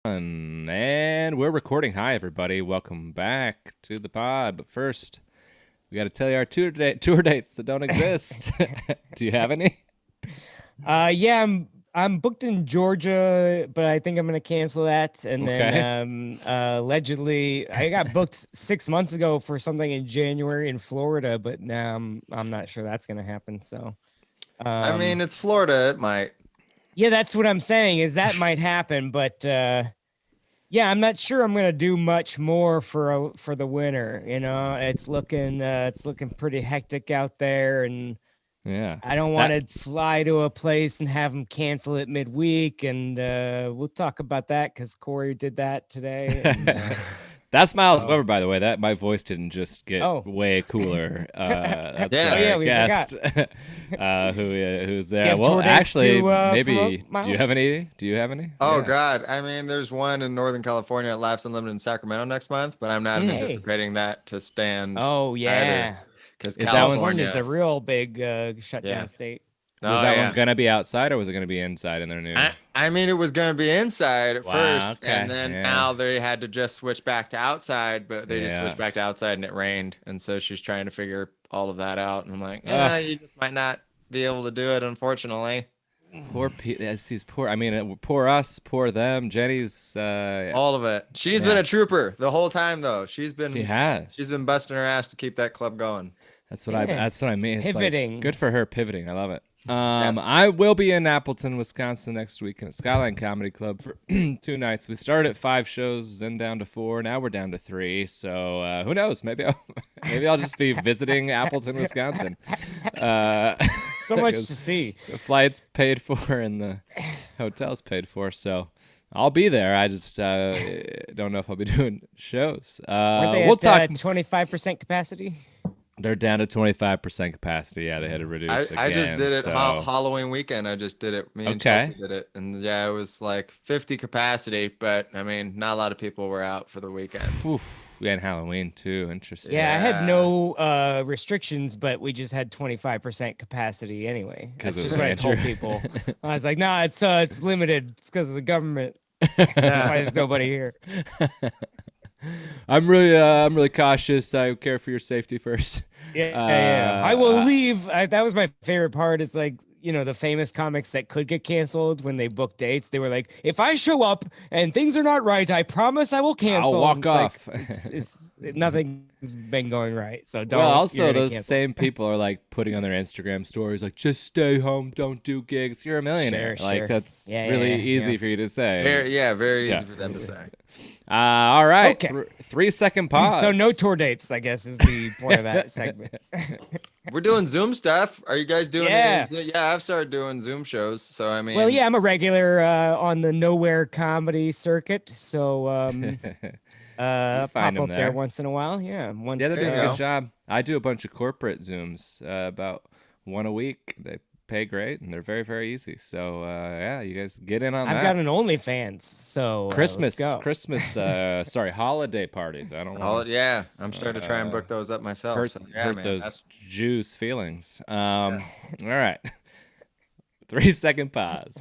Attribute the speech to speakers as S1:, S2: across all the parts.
S1: And we're recording. Hi, everybody. Welcome back to the pod. But first, we got to tell you our tour dates that don't exist. Do you have any?
S2: Yeah, I'm booked in Georgia, but I think I'm gonna cancel that. And then allegedly, I got booked 6 months ago for something in January in Florida, but now I'm not sure that's gonna happen. So,
S3: I mean, it's Florida. It might.
S2: yeah, that's what I'm saying is that might happen, but yeah, I'm not sure I'm gonna do much more for the winter. You know, it's looking pretty hectic out there, and
S1: Yeah.
S2: I don't want to fly to a place and have them cancel it midweek, and we'll talk about that because Cory did that today. And,
S1: that's Myles Weber, by the way. That my voice didn't just get way cooler.
S3: Yeah.
S1: That's
S2: we
S1: guest who's there. Well, actually, maybe do you have any?
S3: Oh God, I mean, there's one in Northern California at Laughs Unlimited in Sacramento next month, but I'm not anticipating that to stand.
S2: Oh yeah,
S3: because
S2: California's a real big shutdown state.
S1: Was that one gonna be outside or was it gonna be inside in their new?
S3: I mean, it was gonna be inside at first,
S1: okay,
S3: and then now they had to just switch back to outside, but they just switched back to outside and it rained, and so she's trying to figure all of that out, and I'm like, you just might not be able to do it, unfortunately.
S1: Poor these poor. I mean, poor us, poor them. Jenny's
S3: all of it. She's been a trooper the whole time, though. She's been busting her ass to keep that club going.
S1: That's what I mean. It's
S2: pivoting.
S1: Like, good for her pivoting. I love it. I will be in Appleton, Wisconsin next week at Skyline Comedy Club for 2 nights. We started at 5 shows, then down to 4. Now we're down to 3. So who knows? Maybe I'll just be visiting Appleton, Wisconsin.
S2: So much to see.
S1: The flight's paid for and the hotel's paid for. So I'll be there. I just don't know if I'll be doing shows.
S2: Weren't they at 25% capacity?
S1: They're down to 25% capacity. Yeah, they had to reduce again.
S3: I just did it Halloween weekend. I just did it. Me and Chelsea did it. And yeah, it was like 50 capacity, but I mean, not a lot of people were out for the weekend.
S1: We had Halloween too. Interesting.
S2: Yeah, I had no restrictions, but we just had 25% capacity anyway. That's just what I told people. I was like, no, it's limited. It's because of the government. That's why there's nobody here.
S1: I'm really cautious. I care for your safety first.
S2: Yeah. I will leave. That was my favorite part. It's like, you know, the famous comics that could get canceled when they book dates. They were like, if I show up and things are not right, I promise I will cancel.
S1: I'll walk off.
S2: Like, nothing's been going right. So don't.
S1: Well, also those same people are like putting on their Instagram stories like, just stay home, don't do gigs. You're a millionaire. Like that's really easy for you to say.
S3: Very easy for them to say.
S1: All right. Okay. 3-second pause.
S2: So no tour dates, I guess, is the point of that segment.
S3: We're doing Zoom stuff. Are you guys doing it? Yeah, I've started doing Zoom shows. So, I mean.
S2: Well, yeah, I'm a regular on the Nowhere comedy circuit. So pop up there once in a while. Yeah.
S1: They're doing a good job. I do a bunch of corporate Zooms, about 1 a week. They pay great and they're very, very easy. So you guys get in on that.
S2: I've got an OnlyFans, so
S1: Christmas holiday parties. I don't know.
S3: Yeah, I'm starting to try and book those up myself.
S1: Hurt those Jews' feelings. All right. 3-second pause.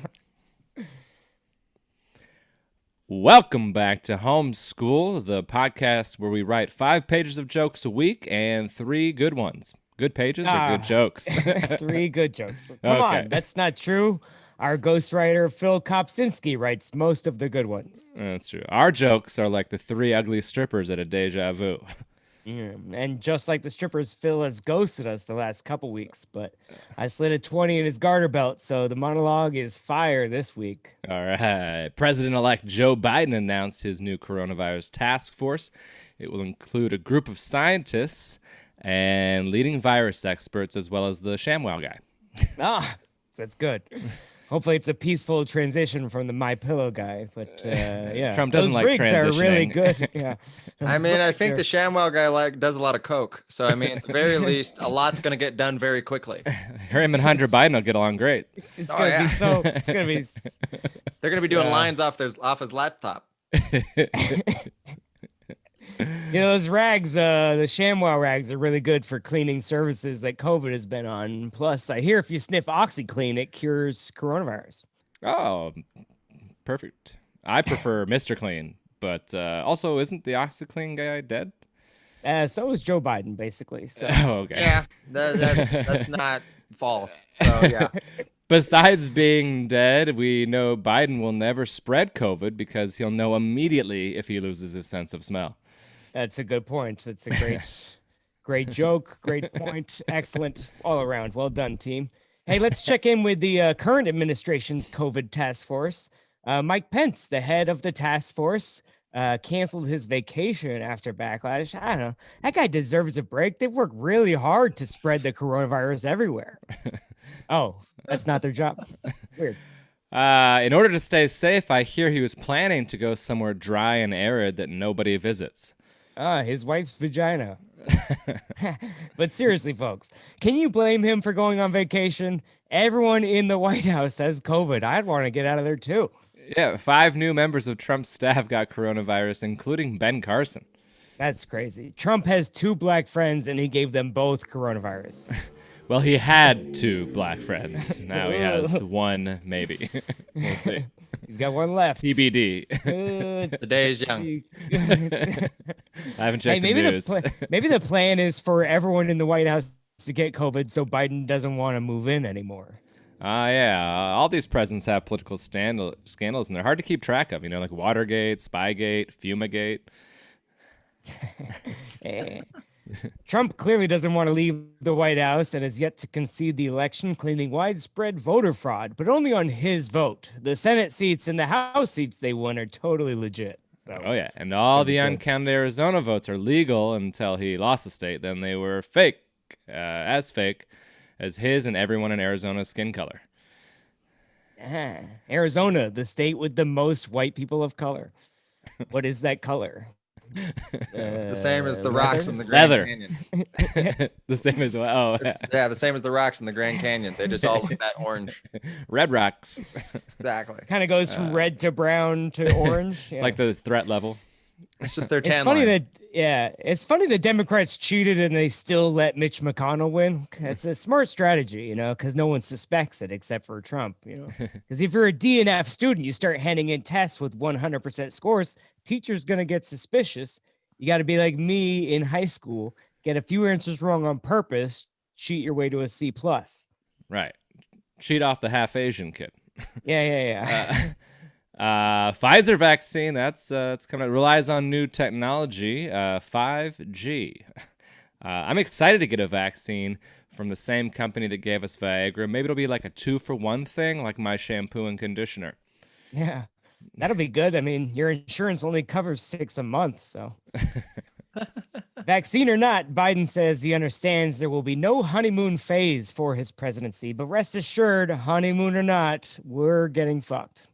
S1: Welcome back to Home Skool, the podcast where we write 5 pages of jokes a week and 3 good ones. Good pages or good jokes?
S2: 3 good jokes. Come on, that's not true. Our ghostwriter, Phil Kopsinski, writes most of the good ones.
S1: That's true. Our jokes are like the 3 ugly strippers at a deja vu.
S2: Yeah, and just like the strippers, Phil has ghosted us the last couple weeks, but I slid a 20 in his garter belt, so the monologue is fire this week.
S1: All right. President-elect Joe Biden announced his new coronavirus task force. It will include a group of scientists and leading virus experts, as well as the ShamWow guy.
S2: That's good. Hopefully it's a peaceful transition from the MyPillow guy, but yeah.
S1: Trump doesn't like transitioning.
S2: Those rigs are really good. Yeah.
S3: I mean, I think the ShamWow guy does a lot of coke. So, I mean, at the very least, a lot's going to get done very quickly.
S1: Him and Hunter Biden will get along great.
S2: It's going to be so, it's going to be.
S3: They're going to be doing lines off his laptop.
S2: You know, those rags, the ShamWow rags are really good for cleaning surfaces that COVID has been on. Plus, I hear if you sniff OxyClean, it cures coronavirus.
S1: Oh, perfect. I prefer Mr. Clean, but also isn't the OxyClean guy dead?
S2: So is Joe Biden, basically. So
S1: Oh, okay.
S3: Yeah, that's not false. So yeah.
S1: Besides being dead, we know Biden will never spread COVID because he'll know immediately if he loses his sense of smell.
S2: that's a good point. It's a great joke, great point, excellent all around. Well done, team. Hey, let's check in with the current administration's COVID task force. Mike Pence, the head of the task force, canceled his vacation after backlash. I don't know. That guy deserves a break. They've worked really hard to spread the coronavirus everywhere. Oh, that's not their job. Weird.
S1: In order to stay safe, I hear he was planning to go somewhere dry and arid that nobody visits.
S2: His wife's vagina. But seriously, folks, can you blame him for going on vacation? Everyone in the White House has COVID. I'd want to get out of there too.
S1: Yeah, 5 new members of Trump's staff got coronavirus, including Ben Carson.
S2: That's crazy. Trump has 2 black friends and he gave them both coronavirus.
S1: Well, he had 2 black friends. Now he has 1, maybe. We'll see.
S2: He's got 1 left.
S1: TBD.
S3: The day is young.
S1: I haven't checked the news.
S2: Maybe the plan is for everyone in the White House to get COVID so Biden doesn't want to move in anymore.
S1: Yeah. All these presidents have political scandals, and they're hard to keep track of. Like Watergate, Spygate, Fumigate.
S2: Trump clearly doesn't want to leave the White House and has yet to concede the election, claiming widespread voter fraud, but only on his vote. The Senate seats and the House seats they won are totally legit. So,
S1: oh, yeah. And all the uncounted Arizona votes are legal until he lost the state. Then they were fake as his and everyone in Arizona's skin color.
S2: Arizona, the state with the most white people of color. What is that color?
S3: The same as the rocks in the Grand Canyon.
S1: The same as
S3: the same as the rocks in the Grand Canyon. They just all look that orange.
S1: Red rocks.
S3: Exactly.
S2: Kind of goes from red to brown to orange.
S1: It's like the threat level.
S3: It's just their tan
S2: It's funny
S3: line.
S2: it's funny the Democrats cheated and they still let Mitch McConnell win. It's a smart strategy, because no one suspects it except for Trump, Because if you're a DNF student, you start handing in tests with 100% scores, teacher's going to get suspicious. You got to be like me in high school, get a few answers wrong on purpose, cheat your way to a C+.
S1: Right. Cheat off the half Asian kid.
S2: Yeah.
S1: Pfizer vaccine, that's coming. It relies on new technology, 5G. I'm excited to get a vaccine from the same company that gave us Viagra. Maybe it'll be like a 2-for-1 thing, like my shampoo and conditioner.
S2: Yeah, that'll be good. I mean, your insurance only covers 6 a month, so. Vaccine or not, Biden says he understands there will be no honeymoon phase for his presidency, but rest assured, honeymoon or not, we're getting fucked.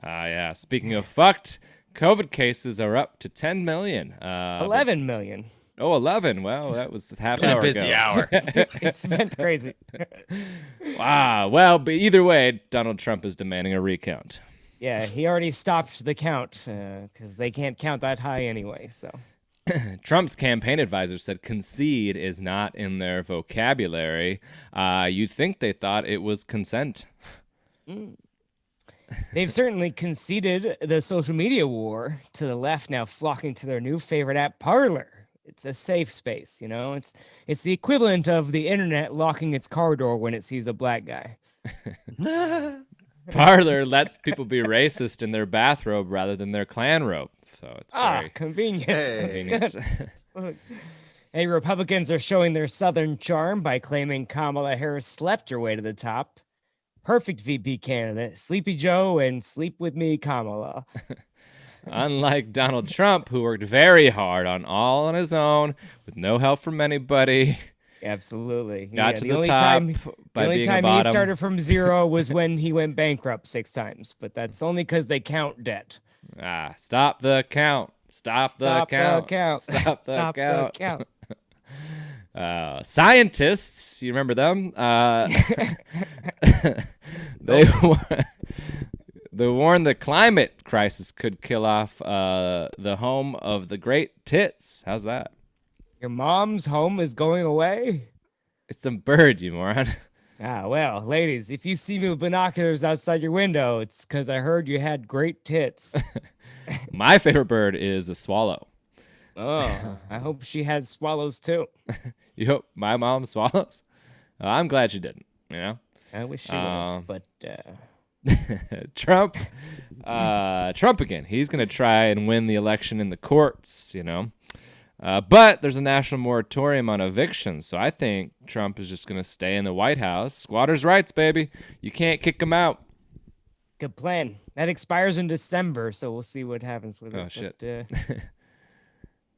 S1: Yeah. Speaking of fucked, COVID cases are up to 10 million.
S2: 11 million.
S1: Oh, 11. Well, that was half hour ago.
S3: Busy hour.
S2: It's been crazy.
S1: Wow. Well, but either way, Donald Trump is demanding a recount.
S2: Yeah, he already stopped the count because they can't count that high anyway. So
S1: Trump's campaign advisor said concede is not in their vocabulary. You'd think they thought it was consent. They've
S2: certainly conceded the social media war to the left, now flocking to their new favorite app, Parler. It's a safe space, It's the equivalent of the internet locking its car door when it sees a black guy.
S1: Parler lets people be racist in their bathrobe rather than their Klan robe. So it's very
S2: convenient.
S1: convenient.
S2: Hey, Republicans are showing their Southern charm by claiming Kamala Harris slept her way to the top. Perfect VP candidate, Sleepy Joe and Sleep With Me Kamala.
S1: Unlike Donald Trump, who worked very hard all on his own with no help from anybody.
S2: Absolutely.
S1: Got to the top by being a bottom.
S2: The only time he started from 0 was when he went bankrupt 6 times, but that's only because they count debt.
S1: Stop the count. Stop the count.
S2: Stop the count.
S1: Scientists, you remember them? They warned the climate crisis could kill off the home of the great tits. How's that?
S2: Your mom's home is going away?
S1: It's a bird, you moron.
S2: Well, ladies, if you see me with binoculars outside your window, it's because I heard you had great tits.
S1: My favorite bird is a swallow.
S2: Oh, I hope she has swallows too.
S1: You hope my mom swallows? I'm glad she didn't, you know?
S2: I wish she was, but
S1: Trump again. He's going to try and win the election in the courts, you know? But there's a national moratorium on evictions, so I think Trump is just going to stay in the White House. Squatters' rights, baby. You can't kick them out.
S2: Good plan. That expires in December, so we'll see what happens with it.
S1: Oh, shit.
S2: But,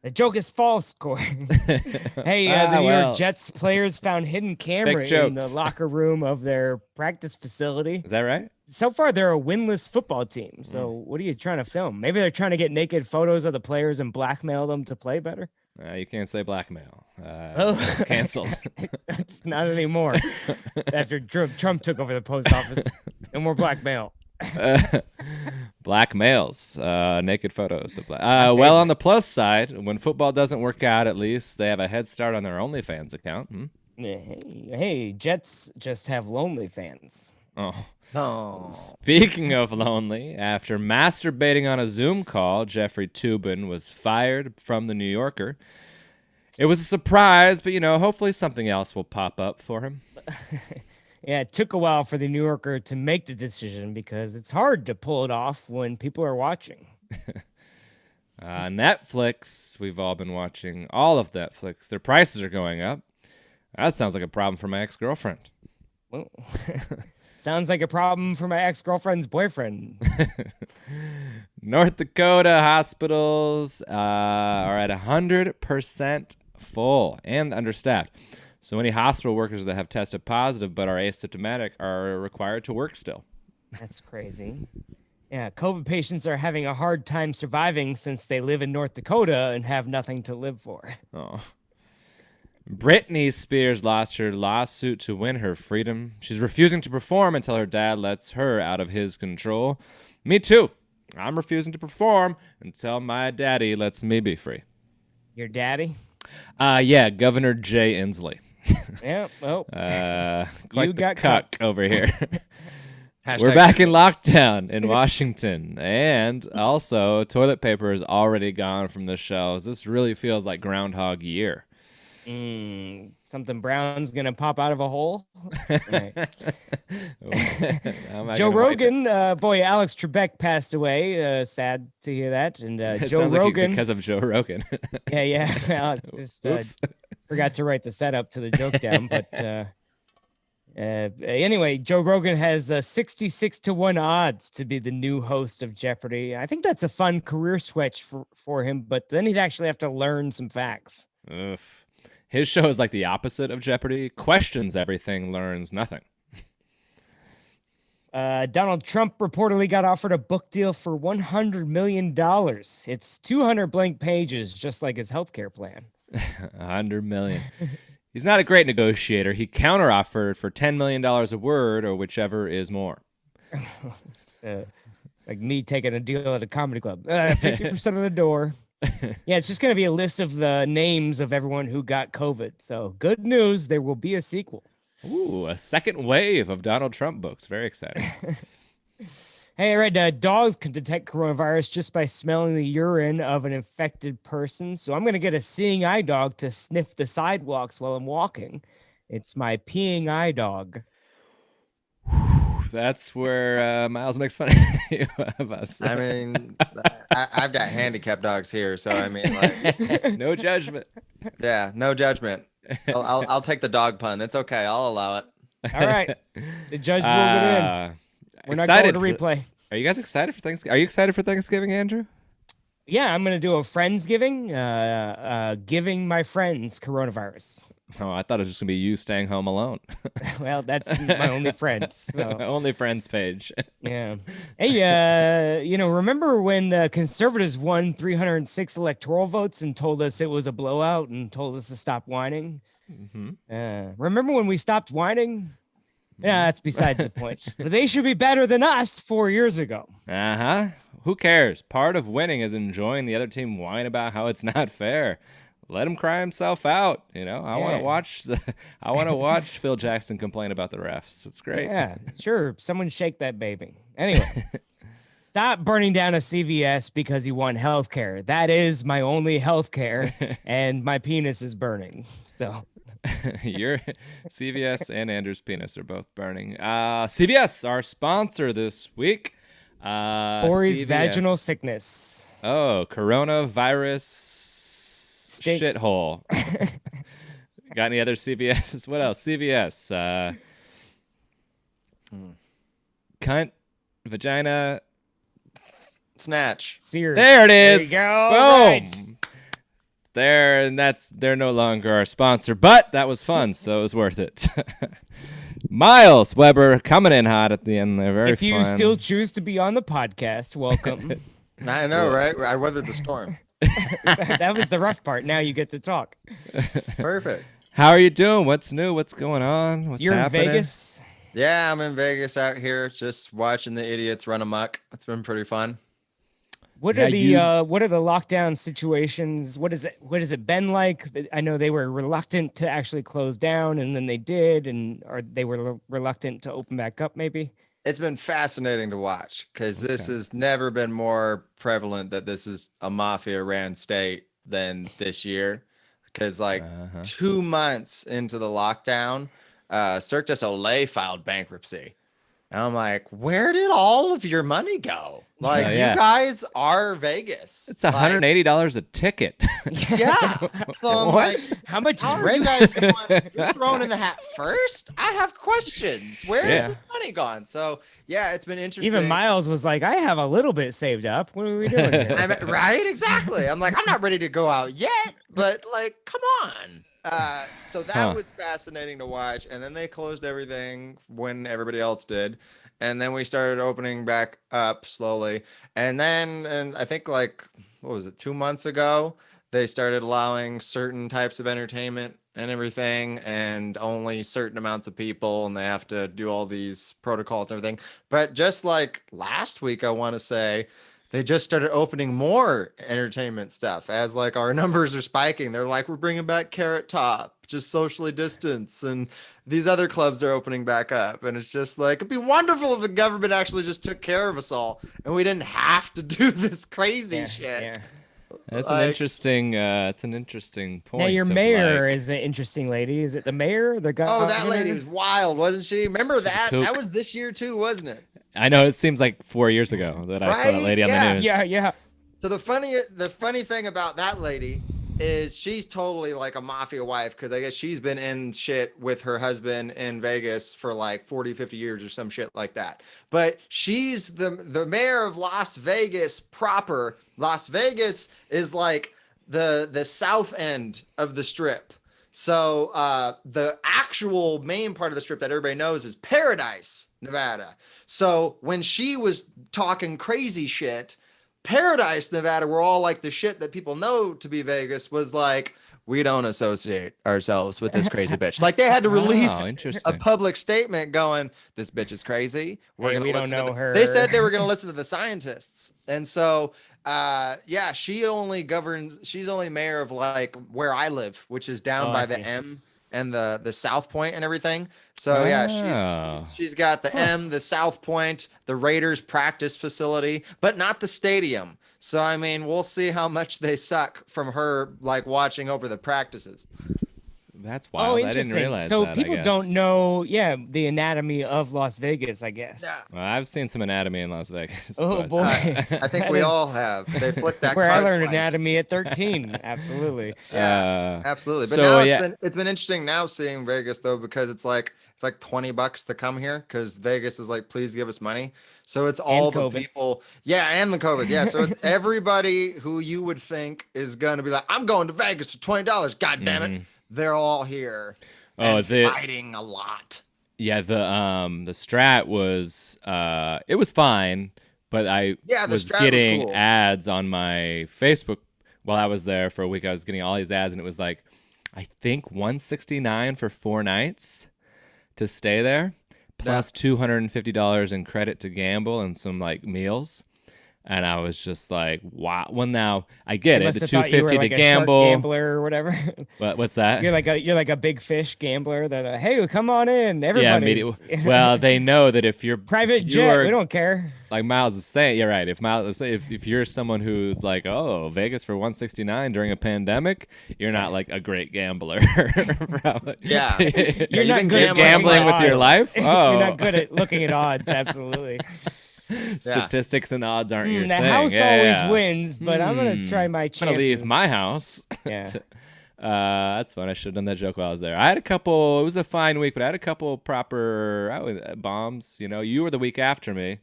S2: the joke is false, Cory. Hey, the New York Jets players found hidden camera in the locker room of their practice facility.
S1: Is that right?
S2: So far, they're a winless football team. So what are you trying to film? Maybe they're trying to get naked photos of the players and blackmail them to play better?
S1: You can't say blackmail. It's canceled.
S2: It's not anymore. After Trump took over the post office. No more blackmail.
S1: Black males, naked photos of well, on the plus side, when football doesn't work out, at least they have a head start on their OnlyFans account.
S2: Hey, Jets just have lonely fans.
S1: Oh. Speaking of lonely, after masturbating on a Zoom call, Jeffrey Toobin was fired from the New Yorker. It was a surprise, but hopefully something else will pop up for him.
S2: Yeah, it took a while for the New Yorker to make the decision because it's hard to pull it off when people are watching.
S1: Netflix, we've all been watching all of Netflix. Their prices are going up. That sounds like a problem for my ex-girlfriend.
S2: Well, sounds like a problem for my ex-girlfriend's boyfriend.
S1: North Dakota hospitals are at 100% full and understaffed. So many hospital workers that have tested positive but are asymptomatic are required to work still.
S2: That's crazy. Yeah, COVID patients are having a hard time surviving since they live in North Dakota and have nothing to live for.
S1: Oh. Britney Spears lost her lawsuit to win her freedom. She's refusing to perform until her dad lets her out of his control. Me too. I'm refusing to perform until my daddy lets me be free.
S2: Your daddy?
S1: Yeah, Governor Jay Inslee.
S2: Yeah, well,
S1: quite
S2: you
S1: the
S2: got
S1: cuck over here. We're back in lockdown in Washington, and also toilet paper is already gone from the shelves. This really feels like Groundhog Year.
S2: Something brown's gonna pop out of a hole. Right. Joe Rogan, boy, Alex Trebek passed away. Sad to hear that. And Joe Rogan,
S1: like because of Joe Rogan.
S2: yeah. Well, just forgot to write the setup to the joke down, but anyway, Joe Rogan has 66-1 odds to be the new host of Jeopardy. I think that's a fun career switch for him, but then he'd actually have to learn some facts.
S1: Oof. His show is like the opposite of Jeopardy. Questions everything, learns nothing.
S2: Donald Trump reportedly got offered a book deal for $100 million. It's 200 blank pages, just like his healthcare plan.
S1: 100 million. He's not a great negotiator. He counteroffered for $10 million a word, or whichever is more.
S2: Like me taking a deal at a comedy club. 50% of the door. Yeah, it's just going to be a list of the names of everyone who got COVID. So good news, there will be a sequel.
S1: Ooh, a second wave of Donald Trump books. Very exciting.
S2: Hey, I read dogs can detect coronavirus just by smelling the urine of an infected person. So I'm going to get a seeing eye dog to sniff the sidewalks while I'm walking. It's my peeing eye dog.
S1: That's where Myles makes fun of us.
S3: I mean, I've got handicapped dogs here, so I mean, like,
S1: no judgment.
S3: Yeah, no judgment. I'll take the dog pun. It's okay. I'll allow it.
S2: All right, the judge ruled it in. We're not going to replay.
S1: Are you guys excited for Thanksgiving? Are you excited for Thanksgiving, Andrew?
S2: Yeah, I'm going to do a Friendsgiving, giving my friends coronavirus.
S1: Oh, I thought it was just going to be you staying home alone.
S2: Well, that's my only friend. So.
S1: Only friends page.
S2: Yeah. Hey, remember when conservatives won 306 electoral votes and told us it was a blowout and told us to stop whining? Mm-hmm. Remember when we stopped whining? Yeah, that's besides the point. But they should be better than us 4 years ago.
S1: Uh-huh. Who cares? Part of winning is enjoying the other team whine about how it's not fair. let him cry himself out. I want to watch I want to watch Phil Jackson complain about the refs. It's great.
S2: Yeah, sure. Someone shake that baby. Anyway, stop burning down a CVS because you want health care. That is my only health care, and my penis is burning. So
S1: your CVS and Andrew's penis are both burning. CVS, our sponsor this week.
S2: Cory's vaginal sickness.
S1: Oh, coronavirus shithole. Got any other CVS? What else? CVS. Cunt, vagina,
S3: snatch.
S2: Sears.
S1: There it is.
S2: There you go.
S1: Boom.
S2: Right.
S1: There, and they're no longer our sponsor, but that was fun, so it was worth it. Myles Weber coming in hot at the end there. Very
S2: If you
S1: fun.
S2: still choose to be on the podcast, welcome.
S3: I know, right? I weathered the storm.
S2: That was the rough part. Now you get to talk.
S3: Perfect.
S1: How are you doing? What's new? What's going on? What's
S2: You're
S1: happening?
S2: in Vegas?
S3: Yeah, I'm in Vegas out here, just watching the idiots run amok. It's been pretty fun.
S2: What are the lockdown situations? What has it been like? I know they were reluctant to actually close down, and then they did, or they were reluctant to open back up, maybe.
S3: It's been fascinating to watch because this has never been more prevalent that this is a mafia-ran state than this year. Because 2 months into the lockdown, Cirque du Soleil filed bankruptcy. And I'm like, where did all of your money go? Like, you guys are Vegas.
S1: It's $180 a ticket.
S3: Yeah. So I'm like,
S2: how much
S3: how
S2: is
S3: are
S2: rent?
S3: you guys going? You're thrown in the hat first? I have questions. Where is this money gone? So, yeah, it's been interesting.
S2: Even Myles was like, I have a little bit saved up. What are we doing here?
S3: Right? Exactly. I'm like, I'm not ready to go out yet, but like, come on. So that was fascinating to watch. And then they closed everything when everybody else did. And then we started opening back up slowly. And I think what was it, 2 months ago, they started allowing certain types of entertainment and everything, and only certain amounts of people, and they have to do all these protocols and everything. But just like last week, I want to say, they just started opening more entertainment stuff as like our numbers are spiking. They're like, we're bringing back Carrot Top, just socially distance, and these other clubs are opening back up. And it's just like, it'd be wonderful if the government actually just took care of us all and we didn't have to do this crazy shit.
S2: Yeah.
S1: That's an interesting. It's an interesting point.
S2: Now your mayor is an interesting lady. Is it the mayor? The guy?
S3: Oh, that lady was wild, wasn't she? Remember that?
S1: Kook.
S3: That was this year too, wasn't it?
S1: I know it seems like 4 years ago that I saw that lady on the news.
S2: Yeah.
S3: So the funny thing about that lady is she's totally like a mafia wife, because I guess she's been in shit with her husband in Vegas for like 40, 50 years or some shit like that. But she's the mayor of Las Vegas proper. Las Vegas is like the south end of the strip. So the actual main part of the strip that everybody knows is Paradise, Nevada. So when she was talking crazy shit, Paradise, Nevada, where all like the shit that people know to be Vegas, was like, we don't associate ourselves with this crazy bitch. Like they had to release a public statement going, this bitch is crazy.
S2: We don't know her.
S3: They said they were going to listen to the scientists. And so, she's only mayor of like where I live, which is down by the M and the South Point and everything. So she's got the M, the South Point, the Raiders practice facility, but not the stadium. So I mean, we'll see how much they suck from her like watching over the practices.
S1: That's wild.
S2: Oh,
S1: I didn't
S2: interesting.
S1: realize
S2: so
S1: that,
S2: people don't know, the anatomy of Las Vegas, I guess.
S3: Yeah.
S1: Well, I've seen some anatomy in Las Vegas.
S2: Oh
S1: but,
S2: boy,
S3: I think we all have. They flipped that.
S2: where I
S3: card
S2: learned
S3: twice.
S2: anatomy at 13. Absolutely.
S3: Yeah, absolutely. But
S1: so,
S3: now it's been interesting now seeing Vegas though, because it's like $20 to come here, because Vegas is like, please give us money. So it's all the people. Yeah, and the COVID. Yeah. So it's everybody who you would think is gonna be like, I'm going to Vegas for $20. God damn it. They're all here. And fighting a lot.
S1: Yeah, the Strat was it was fine, but I was getting ads on my Facebook while I was there for a week. I was getting all these ads, and it was like, I think $169 for 4 nights to stay there, plus $250 in credit to gamble and some like meals. And I was just like, wow. Well, now I get
S2: They
S1: it.
S2: must
S1: The
S2: have thought you were
S1: 250
S2: like
S1: to
S2: a shark
S1: gamble.
S2: gambler or whatever.
S1: What's that?
S2: You're like a big fish gambler. That hey, come on in,
S1: Yeah,
S2: everybody's.
S1: well, they know that if
S2: Private jet, we don't care.
S1: Like Myles is saying, you're right. If you're someone who's like, oh, Vegas for 169 during a pandemic, you're not like a great gambler. Probably.
S3: Yeah.
S2: You're not good at
S1: gambling with your life. Oh,
S2: You're not good at looking at odds. Absolutely.
S1: Statistics and odds aren't your
S2: the
S1: thing.
S2: house
S1: Yeah,
S2: always
S1: yeah.
S2: wins, but I'm gonna try my chances.
S1: I'm gonna leave my house.
S2: Yeah.
S1: That's fun. I should have done that joke while I was there. I had a couple. It was a fine week, but I had a couple proper bombs. You know, you were the week after me.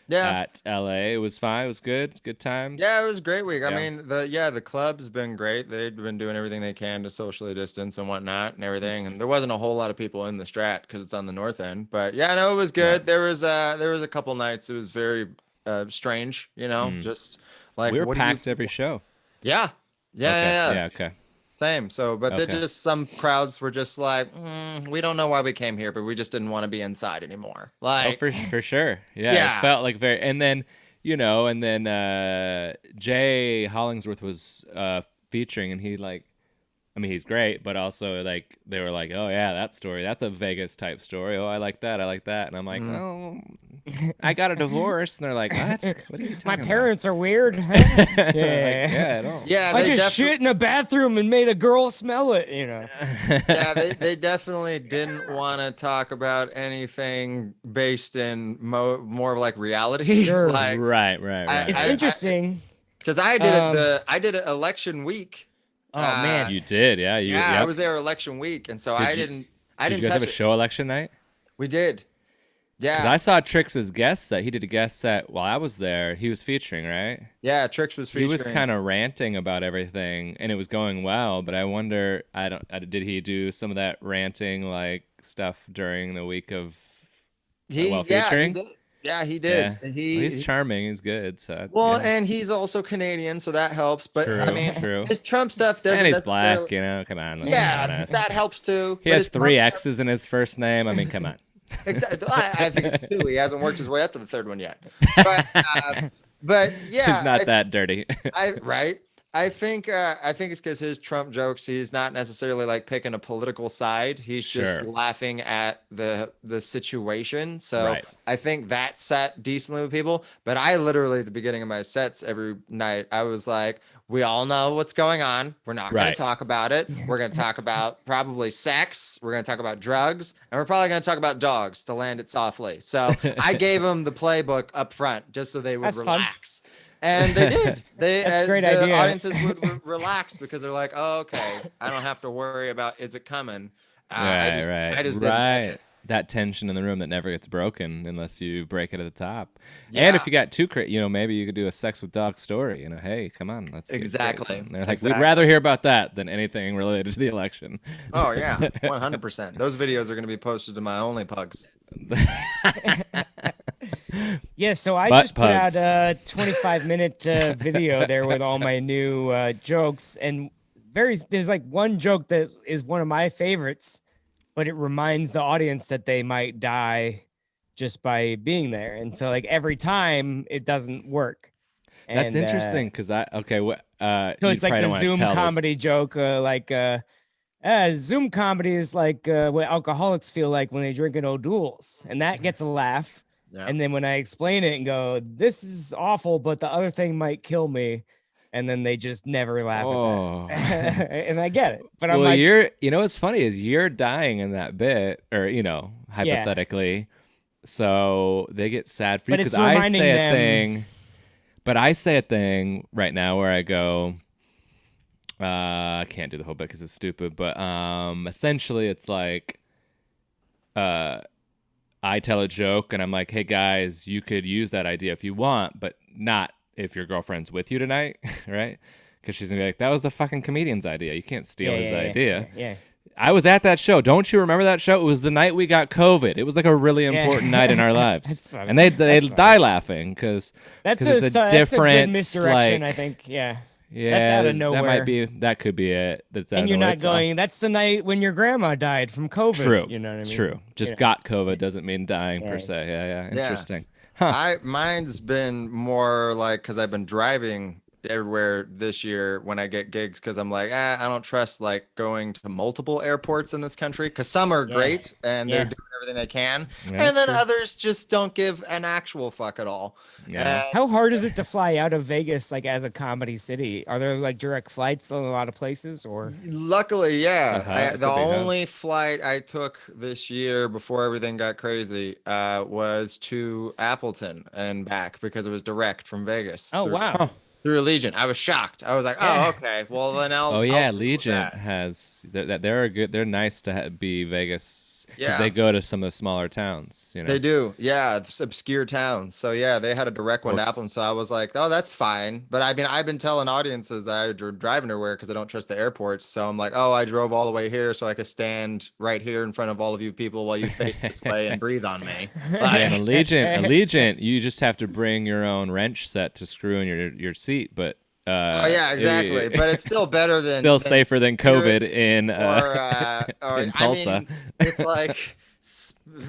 S3: Yeah.
S1: At LA, it was fine. It was good. Good times.
S3: Yeah, it was a great week.
S1: Yeah.
S3: I mean, the club's been great. They've been doing everything they can to socially distance and whatnot and everything. And there wasn't a whole lot of people in the Strat because it's on the north end. But yeah, no, it was good.
S1: Yeah.
S3: There was a couple nights. It was very strange, you know, just like
S1: we were packed every show.
S3: Yeah.
S1: Yeah. Okay.
S3: Same. So, but
S1: Okay.
S3: they're just some crowds were just like, we don't know why we came here, but we just didn't want to be inside anymore. Like,
S1: for sure. Yeah. It felt like very. And then Jay Hollingsworth was featuring, and he's great, but also like they were like, oh yeah, that story, that's a Vegas type story. Oh, I like that. And I'm like, oh, I got a divorce, and they're like, what? What are you talking
S2: My
S1: about?
S2: parents are weird.
S1: Yeah. I don't.
S3: yeah,
S2: I just shit in a bathroom and made a girl smell it. You know.
S3: Yeah, they definitely didn't want to talk about anything based in more of like reality.
S2: Sure.
S3: Like,
S1: Right.
S2: It's interesting.
S3: because I did it election week.
S2: Oh man,
S1: You did, yeah.
S3: I was there election week, and so I didn't
S1: Did you guys have a
S3: touch it.
S1: show election night?
S3: We did.
S1: Because
S3: Yeah,
S1: I saw Trix's guest set. He did a guest set while I was there. He was featuring, right?
S3: yeah. Trix was featuring.
S1: He was kind of ranting about everything, and it was going well. But I wonder, did he do some of that ranting like stuff during the week of featuring?
S3: He did. Yeah, he did.
S1: Yeah. Well, he's charming. He's good. So
S3: And he's also Canadian, so that helps. But I mean,
S1: true.
S3: his Trump stuff doesn't.
S1: And he's
S3: necessarily...
S1: black. You know, come on. Let's be
S3: Yeah,
S1: honest.
S3: that helps too.
S1: He
S3: But
S1: has
S3: his
S1: 3
S3: Trump
S1: X's in his first name. I mean, come on.
S3: Exactly. I think it's 2. He hasn't worked his way up to the 3rd one yet. But yeah,
S1: He's not that dirty.
S3: I think it's because his Trump jokes, he's not necessarily like picking a political side. He's just laughing at the situation. So
S1: Right.
S3: I think that sat decently with people. But I literally at the beginning of my sets every night, I was like, we all know what's going on. We're not going to talk about it. We're going to talk about probably sex. We're going to talk about drugs, and we're probably going to talk about dogs to land it softly. So I gave them the playbook up front just so they would relax. Fun. And they did.
S2: That's a great
S3: the
S2: idea.
S3: Audiences would relax because they're like, oh, okay, I don't have to worry about is it coming. I just didn't catch it.
S1: That tension in the room that never gets broken unless you break it at the top.
S3: Yeah.
S1: And if you got too maybe you could do a sex with dog story. Hey, come on, let's
S3: exactly.
S1: And they're like, we'd rather hear about that than anything related to the election.
S3: Oh yeah, 100%. Those videos are going to be posted to my only pugs.
S2: Yeah, so I just put out a 25-minute video there with all my new jokes, and there's like one joke that is one of my favorites, but it reminds the audience that they might die just by being there, and so like every time it doesn't work.
S1: That's interesting because so
S2: it's like the Zoom comedy joke, Zoom comedy is like what alcoholics feel like when they drink an O'Doul's, and that gets a laugh. Yeah. And then when I explain it and go, this is awful, but the other thing might kill me, and then they just never laugh at that. And I get it. But I'm like,
S1: what's funny is you're dying in that bit, or, hypothetically. Yeah. So they get sad for you because I say a thing right now where I go, I can't do the whole bit because it's stupid, but essentially it's like, I tell a joke and I'm like, hey guys, you could use that idea if you want, but not if your girlfriend's with you tonight, right? Because she's gonna be like, that was the fucking comedian's idea. You can't steal his idea.
S2: Yeah.
S1: I was at that show. Don't you remember that show? It was the night we got COVID. It was like a really important night in our lives. And they die laughing because it's a different,
S2: that's a good misdirection, I think. Yeah.
S1: Yeah,
S2: that's out of nowhere.
S1: That could be it.
S2: And you're not going, that's the night when your grandma died from COVID.
S1: True.
S2: You know what I mean?
S1: True. Just got COVID doesn't mean dying per se. Yeah. Interesting.
S3: Mine's been more like because I've been driving everywhere this year when I get gigs because I'm like, I don't trust like going to multiple airports in this country because some are
S2: Yeah.
S3: great and they're
S2: Yeah.
S3: doing everything they can,
S1: Yeah,
S3: and
S1: that's
S3: then
S1: true.
S3: others just don't give an actual fuck at all.
S1: Yeah.
S2: How hard is it to fly out of Vegas, like as a comedy city? Are there like direct flights in a lot of places, or?
S3: Luckily, yeah.
S1: It's
S3: The
S1: a big hub.
S3: only flight I took this year before everything got crazy was to Appleton and back because it was direct from Vegas
S2: Oh wow.
S1: Huh.
S3: through Allegiant. I was shocked. I was like,
S2: Yeah.
S3: oh, okay. Well, then I'll
S1: Oh yeah,
S3: deal with
S1: Allegiant
S3: that.
S1: has they're good. They're nice to be Vegas because
S3: Yeah.
S1: they go to some of the smaller towns. You know.
S3: They do. Yeah, it's obscure towns. So yeah, they had a direct one
S1: Or-
S3: to Appleton. So I was like, oh, that's fine. But I mean, I've been telling audiences that I driving everywhere because I don't trust the airports. So I'm like, oh, I drove all the way here so I could stand right here in front of all of you people while you face this way and breathe on me.
S1: Yeah, and Allegiant, you just have to bring your own wrench set to screw in your seat, but
S3: Oh yeah, exactly. But it's still better than
S1: still safer than
S3: Spirit
S1: COVID in
S3: or
S1: in Tulsa.
S3: I mean, it's like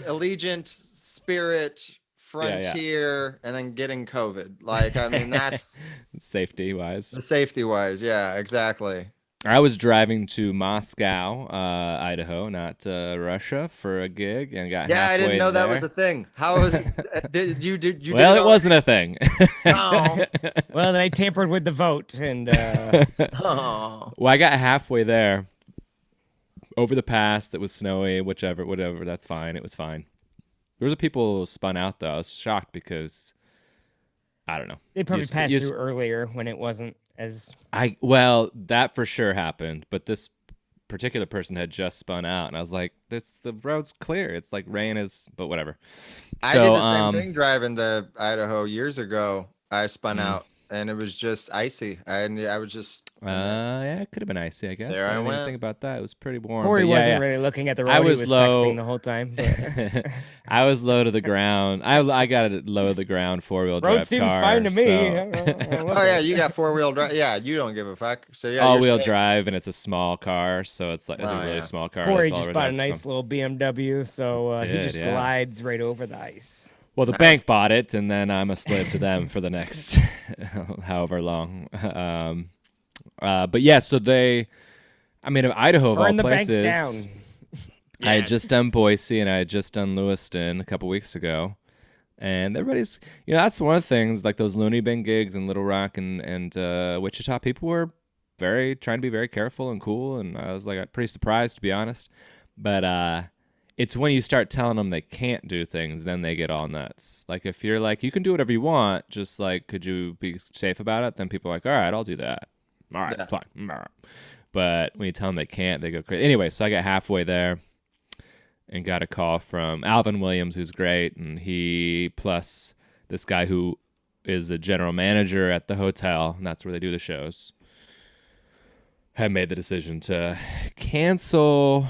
S3: Allegiant, Spirit,
S1: Yeah.
S3: Frontier, and then getting COVID. Like, I mean, that's
S1: Safety wise.
S3: the safety wise. Yeah, exactly.
S1: I was driving to Moscow, Idaho, not Russia, for a gig, and got
S3: Yeah, I didn't
S1: halfway
S3: know that
S1: there.
S3: was a thing. How was it? Did you
S1: Well,
S3: did
S1: it wasn't a thing.
S3: Oh.
S2: Well, they tampered with the vote, and
S3: Oh.
S1: Well, I got halfway there. Over the pass, it was snowy, whatever. That's fine. It was fine. There was a people spun out though. I was shocked because I don't know.
S2: they probably
S1: You sp-
S2: passed
S1: you
S2: through
S1: sp-
S2: earlier when it wasn't as.
S1: Well, that for sure happened, but this particular person had just spun out, and I was like, the road's clear. It's like rain is, but whatever.
S3: I did the same thing driving to Idaho years ago. I spun out and it was just icy. I was just
S1: Yeah, it could have been icy, I guess.
S3: There
S1: I
S3: I
S1: didn't even
S3: went.
S1: think about that. It was pretty warm.
S2: Cory
S1: but yeah,
S2: wasn't
S1: yeah.
S2: really looking at the road.
S1: I
S2: He
S1: was
S2: was
S1: low.
S2: texting the whole time. but-
S1: I was low to the ground. I got it low to the ground 4-wheel drive
S2: Road seems
S1: car,
S2: fine to me.
S1: so-
S2: I don't know.
S3: Oh yeah, you got 4-wheel drive. Yeah, you don't give a fuck. So yeah,
S1: all
S3: you're
S1: wheel
S3: safe.
S1: drive, and it's a small car, so it's like it's a
S3: Oh,
S1: really
S3: yeah.
S1: small car.
S2: Cory
S1: that's
S2: just
S1: all
S2: bought a
S1: right
S2: nice
S1: so-
S2: little BMW, so he
S1: Did,
S2: just
S1: yeah.
S2: glides right over the ice.
S1: Well, the
S3: Nice.
S1: bank bought it, and then I'm a slave to them for the next however long. But yeah, so Idaho of all
S2: Burn the
S1: places.
S2: banks down.
S1: I had
S3: Yes.
S1: just done Boise, and I had just done Lewiston a couple weeks ago. And everybody's, that's one of the things, like those Looney Bin gigs in Little Rock and Wichita, people were trying to be very careful and cool. And I was like pretty surprised, to be honest. But it's when you start telling them they can't do things, then they get all nuts. Like if you're like, you can do whatever you want, just like, could you be safe about it? Then people are like, all right, I'll do that. All right,
S3: Yeah.
S1: fine. But when you tell them they can't, they go crazy. Anyway, so I got halfway there and got a call from Alvin Williams, who's great, and he plus this guy who is a general manager at the hotel, and that's where they do the shows, had made the decision to cancel.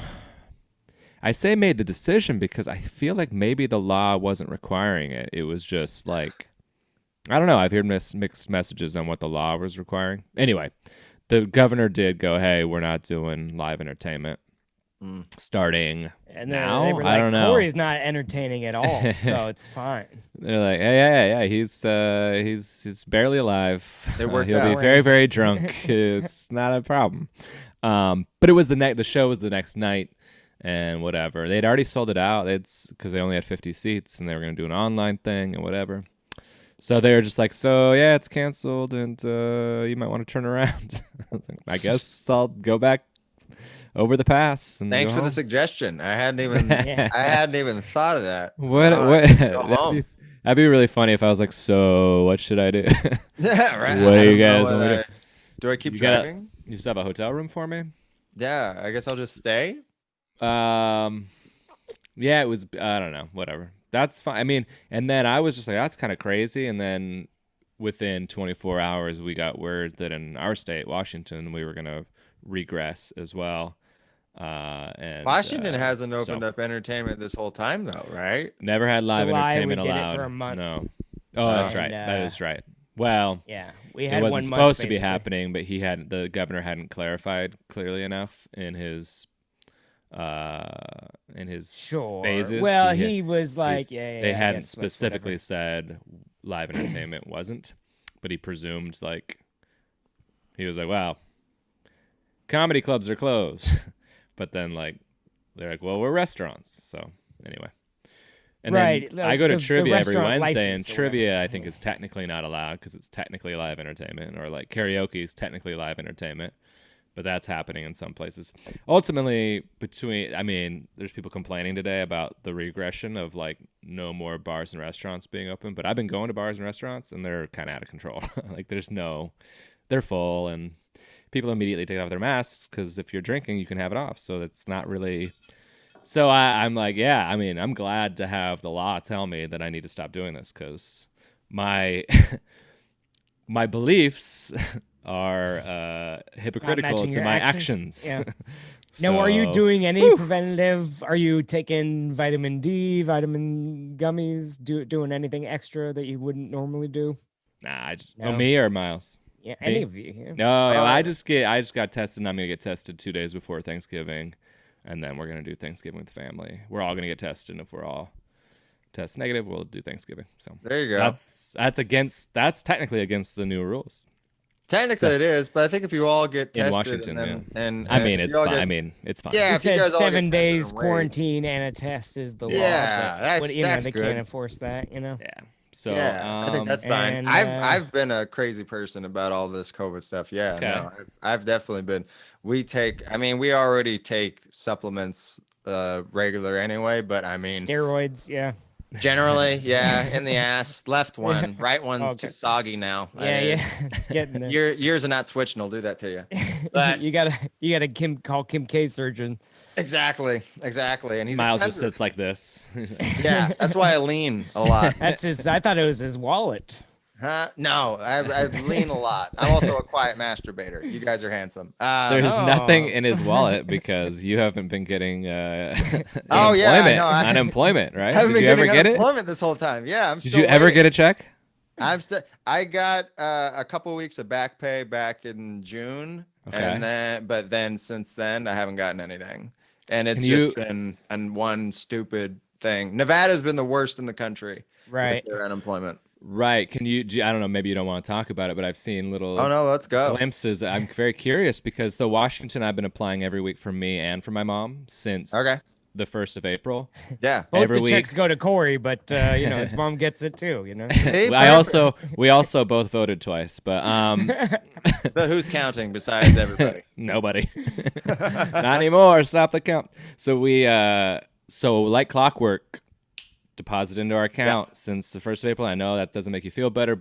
S1: I say made the decision because I feel like maybe the law wasn't requiring it. It was just like, I don't know. I've heard mixed messages on what the law was requiring. Anyway, the governor did go, hey, we're not doing live entertainment starting
S2: And then
S1: now.
S2: they were
S1: I
S2: like,
S1: don't know.
S2: Cory's not entertaining at all, so it's fine.
S1: They're like, yeah. He's barely alive.
S3: It worked
S1: He'll
S3: out.
S1: be very, very drunk. It's not a problem. But it was the show was the next night, and whatever. They'd already sold it out. It's because they only had 50 seats, and they were gonna do an online thing and whatever. So they were just like, so yeah, it's canceled, and you might want to turn around. I guess I'll go back over the pass. And
S3: Thanks
S1: go
S3: for the
S1: home.
S3: suggestion. I hadn't even
S2: Yeah.
S3: I hadn't even thought of that.
S1: What?
S3: Go home.
S1: That'd be really funny if I was like, so what should I do?
S3: Yeah, right.
S1: What
S3: I
S1: do you
S3: don't know
S1: guys
S3: what
S1: want me to
S3: do I keep
S1: You gotta-
S3: driving?
S1: You still have a hotel room for me?
S3: Yeah, I guess I'll just stay.
S1: Yeah, it was. I don't know. Whatever. That's fine. I mean, and then I was just like, that's kind of crazy. And then within 24 hours, we got word that in our state, Washington, we were gonna regress as well. And
S3: Washington hasn't
S1: so-
S3: opened up entertainment this whole time though, right?
S1: Never had live
S2: July, we
S1: entertainment
S2: did it
S1: allowed.
S2: for a month.
S1: No. Oh, that's
S2: And,
S1: right. That is right. Well,
S2: Yeah, we
S1: it
S2: had
S1: wasn't
S2: 1 month.
S1: supposed to be
S2: basically.
S1: happening, but the governor hadn't clarified clearly enough in his in his
S2: Sure.
S1: phases.
S2: Well, he was like,
S1: they
S2: I
S1: hadn't
S2: guess,
S1: specifically
S2: whatever.
S1: said live entertainment wasn't, but he presumed like he was like, wow, comedy clubs are closed, but then like they're like, well, we're restaurants, so anyway. And
S2: Right.
S1: then I go to
S2: The
S1: trivia every
S2: restaurant
S1: Wednesday, and
S2: license or whatever.
S1: trivia I think is technically not allowed because it's technically live entertainment, or like karaoke is technically live entertainment, but that's happening in some places. Ultimately, there's people complaining today about the regression of like no more bars and restaurants being open, but I've been going to bars and restaurants and they're kind of out of control. Like they're full and people immediately take off their masks because if you're drinking, you can have it off. So it's not really. So I'm like, yeah, I'm glad to have the law tell me that I need to stop doing this because my my beliefs are hypocritical to
S2: your
S1: my
S2: actions.
S1: actions.
S2: Yeah.
S1: So,
S2: Now, are you doing any preventative? Are you taking vitamin D, vitamin gummies, doing anything extra that you wouldn't normally do?
S1: Nah,
S2: No.
S1: me or Myles?
S2: Yeah,
S1: Me?
S2: any of you. Yeah.
S1: No, I just got tested and I'm gonna get tested 2 days before Thanksgiving. And then we're going to do Thanksgiving with the family. We're all going to get tested. And if we're all test negative, we'll do Thanksgiving. So
S3: there you go.
S1: That's technically against the new rules.
S3: Technically it is, but I think if you all get tested
S1: in Washington,
S3: and
S1: it's fine. It's fine.
S3: Yeah,
S2: He
S3: if you
S2: said
S3: guys all get
S2: 7
S3: tested
S2: days
S3: and wait.
S2: quarantine and a test is the law.
S3: Yeah,
S2: but
S3: that's
S2: they
S3: good.
S2: can't enforce that,
S1: Yeah. So
S3: yeah, I think that's fine.
S2: and,
S3: I've been a crazy person about all this COVID stuff. Yeah,
S1: Okay.
S3: no, I've definitely been. We already take supplements regular anyway, but
S2: steroids. Yeah.
S3: generally, yeah, in the ass, left one, right one's
S2: Okay.
S3: too soggy now.
S2: Yeah, it's getting there.
S3: Years are not switching will do that to you. But
S2: you gotta call Kim K surgeon.
S3: exactly, and he's
S1: Myles just
S3: expensive.
S1: sits like this.
S3: Yeah, that's why I lean a lot.
S2: That's his. I thought it was his wallet.
S3: Huh? No, I lean a lot. I'm also a quiet masturbator. You guys are handsome.
S1: There's
S2: Oh.
S1: nothing in his wallet because you haven't been getting
S3: Oh, yeah, no,
S1: unemployment, right?
S3: I haven't
S1: Did
S3: been
S1: you ever
S3: getting
S1: get it?
S3: unemployment this whole time. Yeah,
S1: Did you ever get a check?
S3: I got a couple weeks of back pay back in June,
S1: Okay.
S3: but then since then I haven't gotten anything, and it's
S1: Can
S3: just
S1: you-
S3: been one stupid thing. Nevada's been the worst in the country
S2: Right.
S3: with their unemployment.
S1: Right. I don't know, maybe you don't want to talk about it, but I've seen little
S3: Oh no, let's go.
S1: glimpses. I'm very curious because Washington, I've been applying every week for me and for my mom since the 1st of April.
S3: Yeah,
S2: Both
S1: every
S2: the
S1: week.
S2: checks go to Corey, but his mom gets it too.
S1: We also both voted twice, but
S3: but who's counting besides everybody?
S1: nobody. Not anymore. Stop the count. So we like clockwork deposit into our account since the 1st of April. I know that doesn't make you feel better,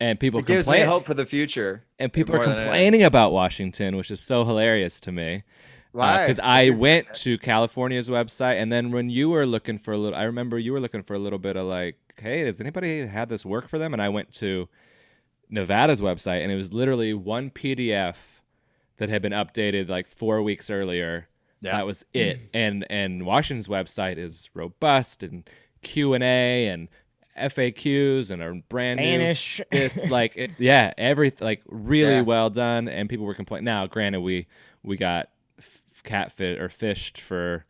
S1: and people
S3: It gives me hope for the future.
S1: And people are complaining about Washington, which is so hilarious to me. Because I went to California's website, and then when you were looking for I remember you were looking for a little bit of like, hey, does anybody have this work for them? And I went to Nevada's website, and it was literally one PDF that had been updated like 4 weeks earlier. Yeah. That was it. And Washington's website is robust and Q&A and FAQs and a brand
S2: Spanish.
S1: New. It's like really well done, and people were complaining. Now, granted, we got catfish or fished for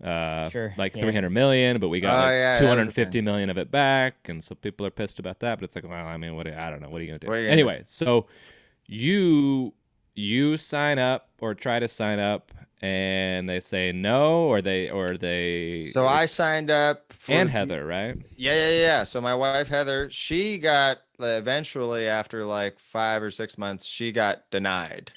S1: like 300 million, but we got 250 million of it back, and so people are pissed about that. But it's like, well, I mean, I don't know, what are you gonna do? Anyway, so you sign up or try to sign up, and they say no, or they.
S3: So I signed up for
S1: Heather, right?
S3: Yeah. So my wife Heather, she got eventually after like 5 or 6 months, she got denied.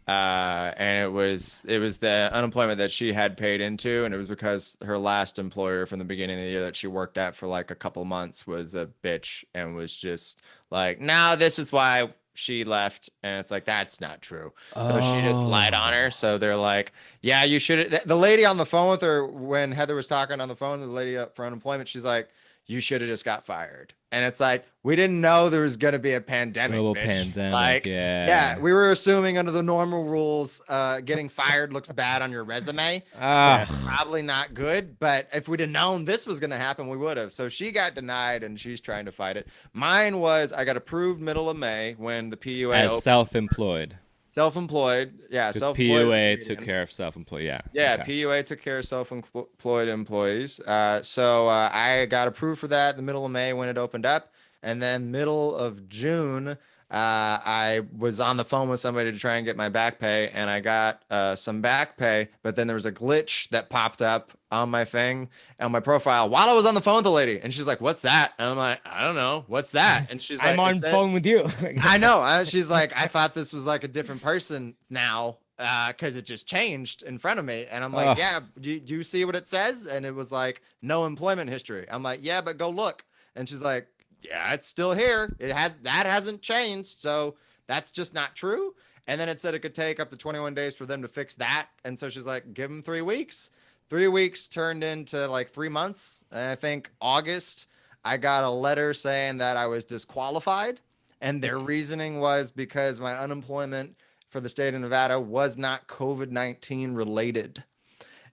S3: And it was the unemployment that she had paid into, and it was because her last employer from the beginning of the year that she worked at for like a couple months was a bitch and was just like, no, this is why she left. And it's like, that's not true. So she just lied on her. So they're like, yeah, you should. The lady on the phone with her when Heather was talking on the phone, the lady for unemployment, she's like, you should have just got fired. And it's like, we didn't know there was going to be a pandemic.
S1: Global pandemic.
S3: Like,
S1: yeah,
S3: we were assuming under the normal rules, getting fired looks bad on your resume. So probably not good. But if we'd have known this was going to happen, we would have. So she got denied, and she's trying to fight it. Mine was, I got approved middle of May when the PUA
S1: as self-employed.
S3: Self-employed. Yeah,
S1: Because
S3: self-employed.
S1: PUA took care of self-employed. Yeah.
S3: Yeah,
S1: Okay.
S3: PUA took care of self-employed employees. So I got approved for that in the middle of May when it opened up. And then middle of June, I was on the phone with somebody to try and get my back pay, and I got some back pay, but then there was a glitch that popped up on my thing, on my profile while I was on the phone with the lady. And she's like, "What's that?" And I'm like, "I don't know. What's that?" And she's like,
S2: I'm on phone with you.
S3: I know. She's like, "I thought this was like a different person now." Because it just changed in front of me. And I'm like, yeah, do you see what it says? And it was like, no employment history. I'm like, yeah, but go look. And she's like, yeah, it's still here. That hasn't changed. So that's just not true. And then it said it could take up to 21 days for them to fix that. And so she's like, give them 3 weeks. 3 weeks turned into like 3 months. And I think August, I got a letter saying that I was disqualified. And their reasoning was because my unemployment for the state of Nevada was not COVID-19 related.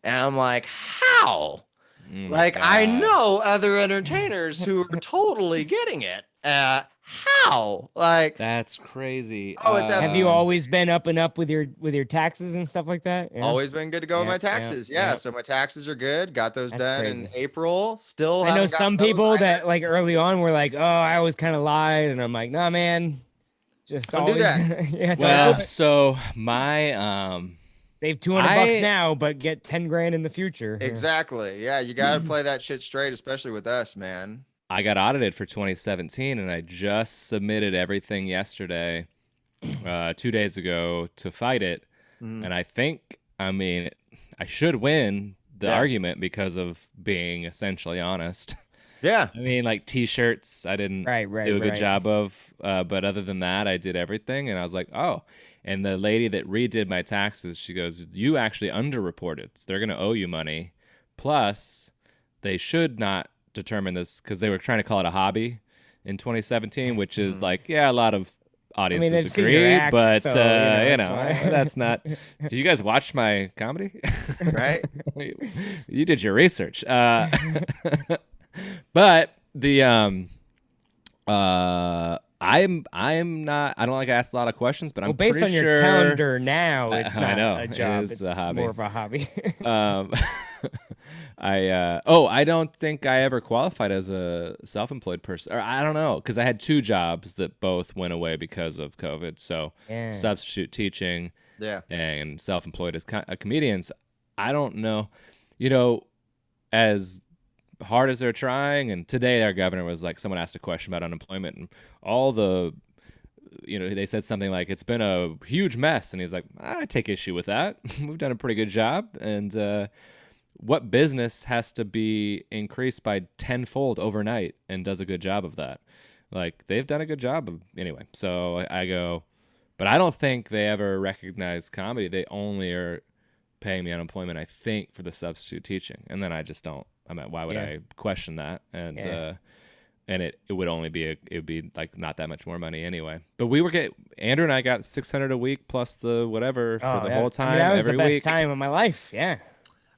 S3: And I'm like, how? Like,
S1: God.
S3: I know other entertainers who are totally getting it. How? Like,
S1: That's crazy.
S3: Oh, it's
S2: Have you always been up and up with your taxes and stuff like that? Yeah.
S3: always been good to go with
S2: Yeah,
S3: my taxes.
S2: yeah,
S3: Yeah,
S2: yeah.
S3: so my taxes are good. Got those
S2: That's
S3: done
S2: crazy.
S3: in April. Still
S2: I know
S3: haven't gotten
S2: some
S3: those
S2: people
S3: either.
S2: that like early on were like, "Oh, I always kind of lied," and I'm like, "Nah, man, just
S3: Don't do
S2: always
S3: that.
S2: yeah, don't
S1: Well,
S2: do it.
S1: so my
S2: Save $200 now, but get 10 grand in the future." Yeah.
S3: Exactly. Yeah, you got to play that shit straight, especially with us, man.
S1: I got audited for 2017, and I just submitted everything yesterday, 2 days ago, to fight it.
S3: Mhm.
S1: And I think, I mean, I should win the
S3: Yeah.
S1: argument because of being essentially honest.
S3: Yeah.
S1: I mean, like T-shirts, I didn't
S2: Right,
S1: do a good
S2: right.
S1: job of, but other than that, I did everything. And I was like, oh. And the lady that redid my taxes, she goes, you actually underreported, so they're going to owe you money. Plus, they should not determine this because they were trying to call it a hobby in 2017, which is like, yeah, a lot of audiences
S2: they've seen your
S1: agree,
S2: act,
S1: but
S2: so,
S1: you
S2: it's
S1: know,
S2: fine.
S1: that's not. Did you guys watch my comedy?
S3: Right.
S1: You did your research. But the I'm not. I don't like to ask a lot of questions, but I'm
S2: Well, based on
S1: pretty
S2: your
S1: sure,
S2: calendar now, it's
S1: I
S2: not
S1: know,
S2: a
S1: it
S2: job.
S1: is
S2: It's
S1: a hobby.
S2: more of a hobby.
S1: um, I don't think I ever qualified as a self-employed person, or I don't know, because I had 2 jobs that both went away because of COVID. So
S2: Yeah.
S1: substitute teaching,
S3: Yeah.
S1: and self-employed as a comedian. So I don't know, you know, as hard as they're trying. And today our governor was like, someone asked a question about unemployment, and all the, you know, they said something like, it's been a huge mess. And he's like, I take issue with that. We've done a pretty good job. And what business has to be increased by tenfold overnight and does a good job of that? Like, they've done a good job of, anyway. So I go, but I don't think they ever recognize comedy. They only are paying me unemployment, I think, for the substitute teaching. And then I just don't. I mean, why would I question that? And it would only be it would be like not that much more money anyway. But Andrew and I got $600 a week plus the whatever for the whole time.
S2: I mean, that was
S1: every
S2: the best
S1: week.
S2: time of my life. Yeah.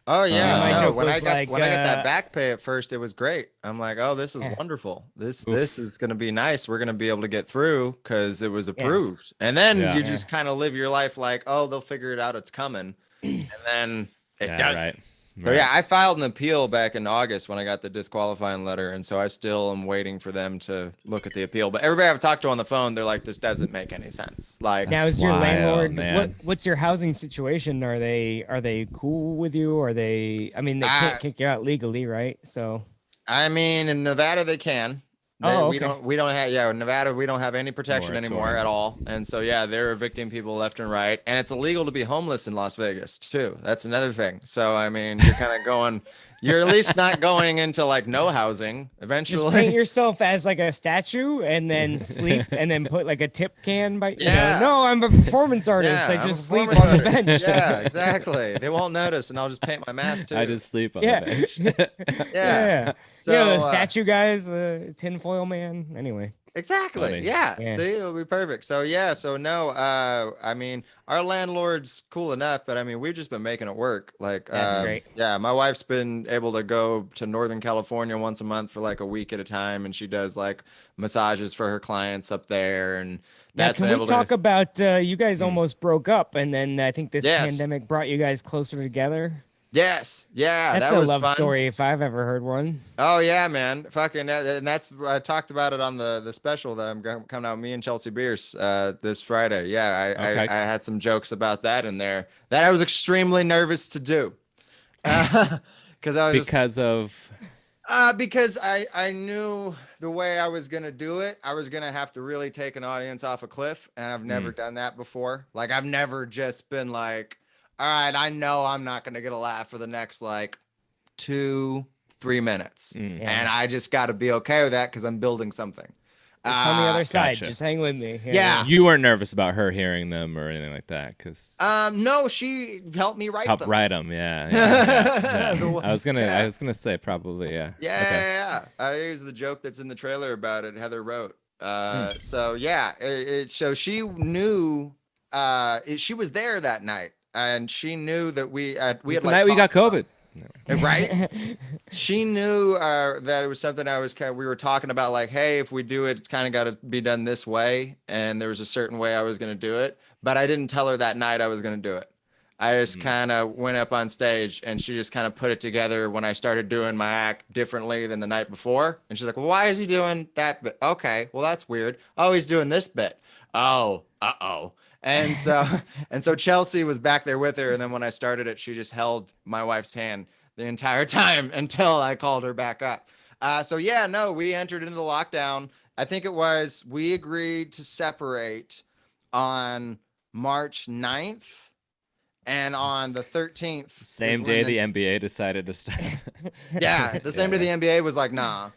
S3: Oh yeah,
S2: my
S3: no,
S2: joke
S3: when I
S2: was
S3: got
S2: like,
S3: when I got that back pay at first, it was great. I'm like, oh, this is wonderful. This is gonna be nice. We're gonna be able to get through because it was approved. And then you just kind of live your life like, oh, they'll figure it out. It's coming, and then it doesn't.
S1: Right.
S3: So yeah, I filed an appeal back in August when I got the disqualifying letter, and so I still am waiting for them to look at the appeal. But everybody I've talked to on the phone, they're like, "This doesn't make any sense." Like,
S2: Now, is your
S1: wild,
S2: landlord?
S1: man.
S2: What's your housing situation? Are they cool with you? Are they? I mean, they can't kick you out legally, right? So.
S3: I mean, in Nevada they can. We don't have in Nevada we don't have any protection anymore at all. And so yeah, they're evicting people left and right. And it's illegal to be homeless in Las Vegas too. That's another thing. So I mean, you're kind of you're at least not going into like no housing eventually.
S2: Just paint yourself as like a statue and then sleep and then put like a tip can by no, I'm a performance artist. I just sleep on the bench.
S3: Yeah, exactly. They won't notice and I'll just paint my mask too.
S1: I just sleep on the bench.
S3: Yeah.
S2: So, the statue guys, the tinfoil man. Anyway.
S3: Exactly.
S1: Funny.
S3: Yeah.
S2: Yeah.
S3: See, it'll be perfect. So yeah. So no. I mean, our landlord's cool enough, but I mean, we've just been making it work. Like,
S2: That's great.
S3: yeah, my wife's been able to go to Northern California once a month for like a week at a time, and she does like massages for her clients up there, and
S2: Now,
S3: that's
S2: can
S3: been
S2: we
S3: able
S2: talk
S3: to.
S2: about you guys
S1: Hmm.
S2: almost broke up, and then I think this
S3: Yes.
S2: pandemic brought you guys closer together?
S3: Yes. Yeah.
S2: That's
S3: That
S2: a
S3: was
S2: love
S3: fun.
S2: story if I've ever heard one.
S3: Oh yeah, man. Fucking and that's I talked about it on the special that coming out, me and Chelsea Beers this Friday. Yeah,
S1: Okay.
S3: I had some jokes about that in there that I was extremely nervous to do. Because I was just
S1: Because of
S3: because I knew the way I was gonna do it, I was gonna have to really take an audience off a cliff, and I've never done that before. Like I've never just been like, all right, I know I'm not gonna get a laugh for the next like 2-3 minutes.
S1: Mm.
S2: Yeah.
S3: And I just got to be okay with that because I'm building something.
S2: It's on the other side.
S1: Gotcha.
S2: Just hang with me.
S3: Yeah.
S1: You weren't nervous about her hearing them or anything like that, because
S3: No, she helped me write
S1: help
S3: them.
S1: write them. Yeah.
S3: The one-
S1: I was gonna
S3: yeah.
S1: say probably. Yeah.
S3: Yeah,
S1: Okay.
S3: yeah, yeah. I use the joke that's in the trailer about it. Heather wrote.
S1: Hmm.
S3: So yeah, so she knew. She was there that night, and she knew that we had
S1: It's the
S3: like
S1: night we got
S3: talked about-
S1: COVID.
S3: right? She knew that it was something we were talking about, like, hey, if we do it, it's kind of got to be done this way. And there was a certain way I was going to do it, but I didn't tell her that night I was going to do it. I just kind of went up on stage and she just kind of put it together when I started doing my act differently than the night before. And she's like, well, why is he doing that bit? Okay, well, that's weird. Oh, he's doing this bit. Oh, uh-oh. And so Chelsea was back there with her. And then when I started it, she just held my wife's hand the entire time until I called her back up. So yeah, no, we entered into the lockdown. I think we agreed to separate on March 9th. And on the 13th,
S1: Same day the NBA decided to stop.
S3: yeah, the same day the NBA was like, nah.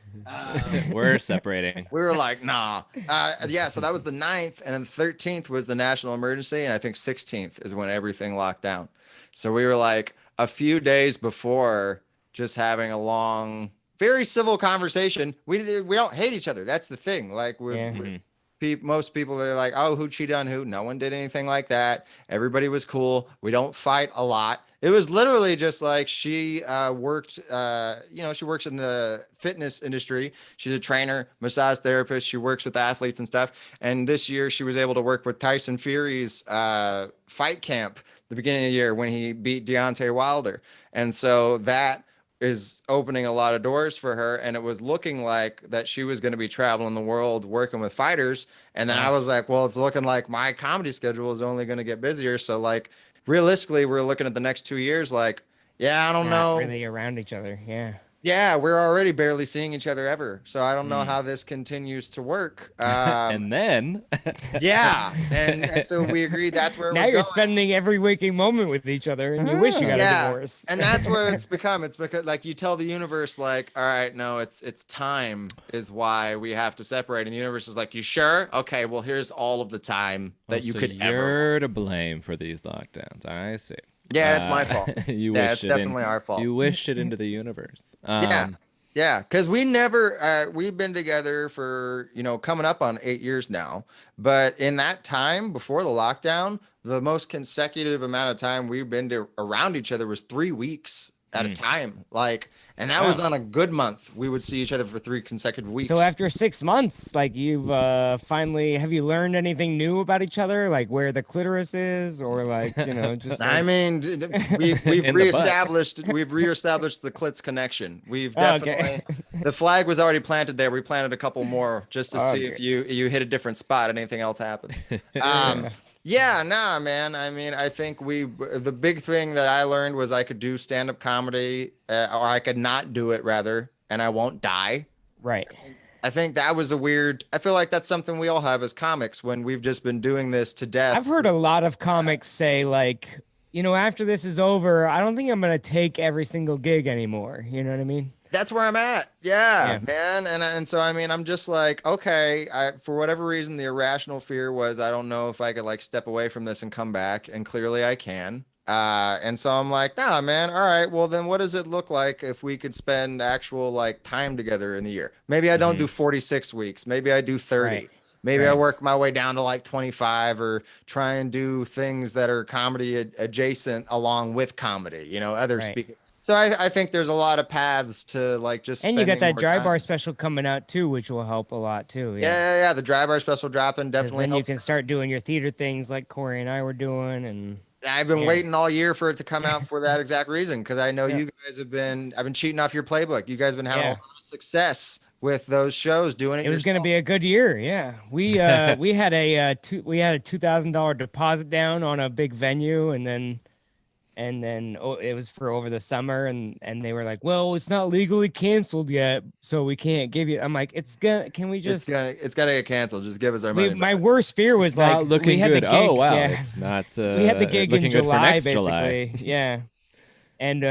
S1: We're separating.
S3: We were like, nah. Yeah, so that was the 9th, and then 13th was the national emergency, and I think 16th is when everything locked down. So we were like a few days before just having a long, very civil conversation. We don't hate each other. That's the thing. Like most people, they're like, oh, who cheated on who? No one did anything like that. Everybody was cool. We don't fight a lot. It was literally just like she worked, she works in the fitness industry. She's a trainer, massage therapist. She works with athletes and stuff. And this year she was able to work with Tyson Fury's fight camp the beginning of the year when he beat Deontay Wilder. And so that is opening a lot of doors for her, and it was looking like that she was going to be traveling the world working with fighters. And then I was like, well, it's looking like my comedy schedule is only going to get busier. So like realistically, we're looking at the next 2 years like, yeah, I don't
S2: Not
S3: know.
S2: really around each other. Yeah.
S3: Yeah, we're already barely seeing each other ever. So I don't know how this continues to work.
S1: And then
S3: Yeah. And so we agreed that's where it
S2: Now
S3: was
S2: you're
S3: going.
S2: spending every waking moment with each other, and you wish you got a divorce.
S3: And that's where it's become. It's because like you tell the universe, like, all right, no, it's time is why we have to separate. And the universe is like, you sure? Okay, well, here's all of the time that you
S1: so
S3: could ever.
S1: You're to blame for these lockdowns. I see.
S3: Yeah, it's my fault.
S1: You
S3: Yeah,
S1: wished
S3: it's
S1: it
S3: definitely our fault.
S1: You wished it into the universe.
S3: Yeah, because we've been together for, coming up on 8 years now. But in that time before the lockdown, the most consecutive amount of time we've been around each other was 3 weeks at a time. Like, and that was on a good month. We would see each other for 3 consecutive weeks.
S2: So after 6 months, like you've have you learned anything new about each other? Like where the clitoris is, or like, just.
S3: I mean, we've reestablished the clits connection. We've definitely the flag was already planted there. We planted a couple more just to see if you hit a different spot and anything else happens. Yeah, nah, man. I mean, I think the big thing that I learned was I could do stand-up comedy, or I could not do it rather, and I won't die.
S2: Right.
S3: I think that was I feel like that's something we all have as comics when we've just been doing this to death.
S2: I've heard a lot of comics say like, after this is over, I don't think I'm going to take every single gig anymore. You know what I mean?
S3: That's where I'm at. Yeah, man. And so, I mean, I'm just like, okay, for whatever reason, the irrational fear was, I don't know if I could like step away from this and come back. And clearly I can. And so I'm like, nah, man. All right. Well, then what does it look like if we could spend actual like time together in the year? Maybe I don't do 46 weeks. Maybe I do 30.
S2: Right.
S3: Maybe I
S2: Right.
S3: work my way down to like 25 or try and do things that are comedy adjacent along with comedy, other
S2: Right.
S3: speaking. So I think there's a lot of paths to like just
S2: And you got
S3: spending
S2: that
S3: more
S2: dry
S3: time.
S2: bar special coming out too, which will help a lot too.
S3: Yeah. The dry bar special dropping
S2: Because
S3: definitely
S2: then you
S3: helps.
S2: can start doing your theater things like Cory and I were doing, and
S3: I've been
S2: yeah.
S3: waiting all year for it to come out for that exact reason, because I know
S2: Yeah.
S3: you guys I've been cheating off your playbook. You guys have been having a
S2: Yeah.
S3: lot of success with those shows doing it.
S2: It was going to
S3: yourself.
S2: be a good year. Yeah, we had a $2,000 deposit down on a big venue, and then it was for over the summer, and they were like, well, it's not legally canceled yet, so we can't give you. I'm like, can we just
S3: It's gonna get canceled. Just give us our money
S2: my
S3: back.
S2: worst fear was
S1: Not
S2: like
S1: looking
S2: we had
S1: good.
S2: the gig,
S1: Oh wow,
S2: yeah.
S1: it's not.
S2: We had the gig in
S1: looking good for
S2: July,
S1: next July.
S2: basically. Yeah. And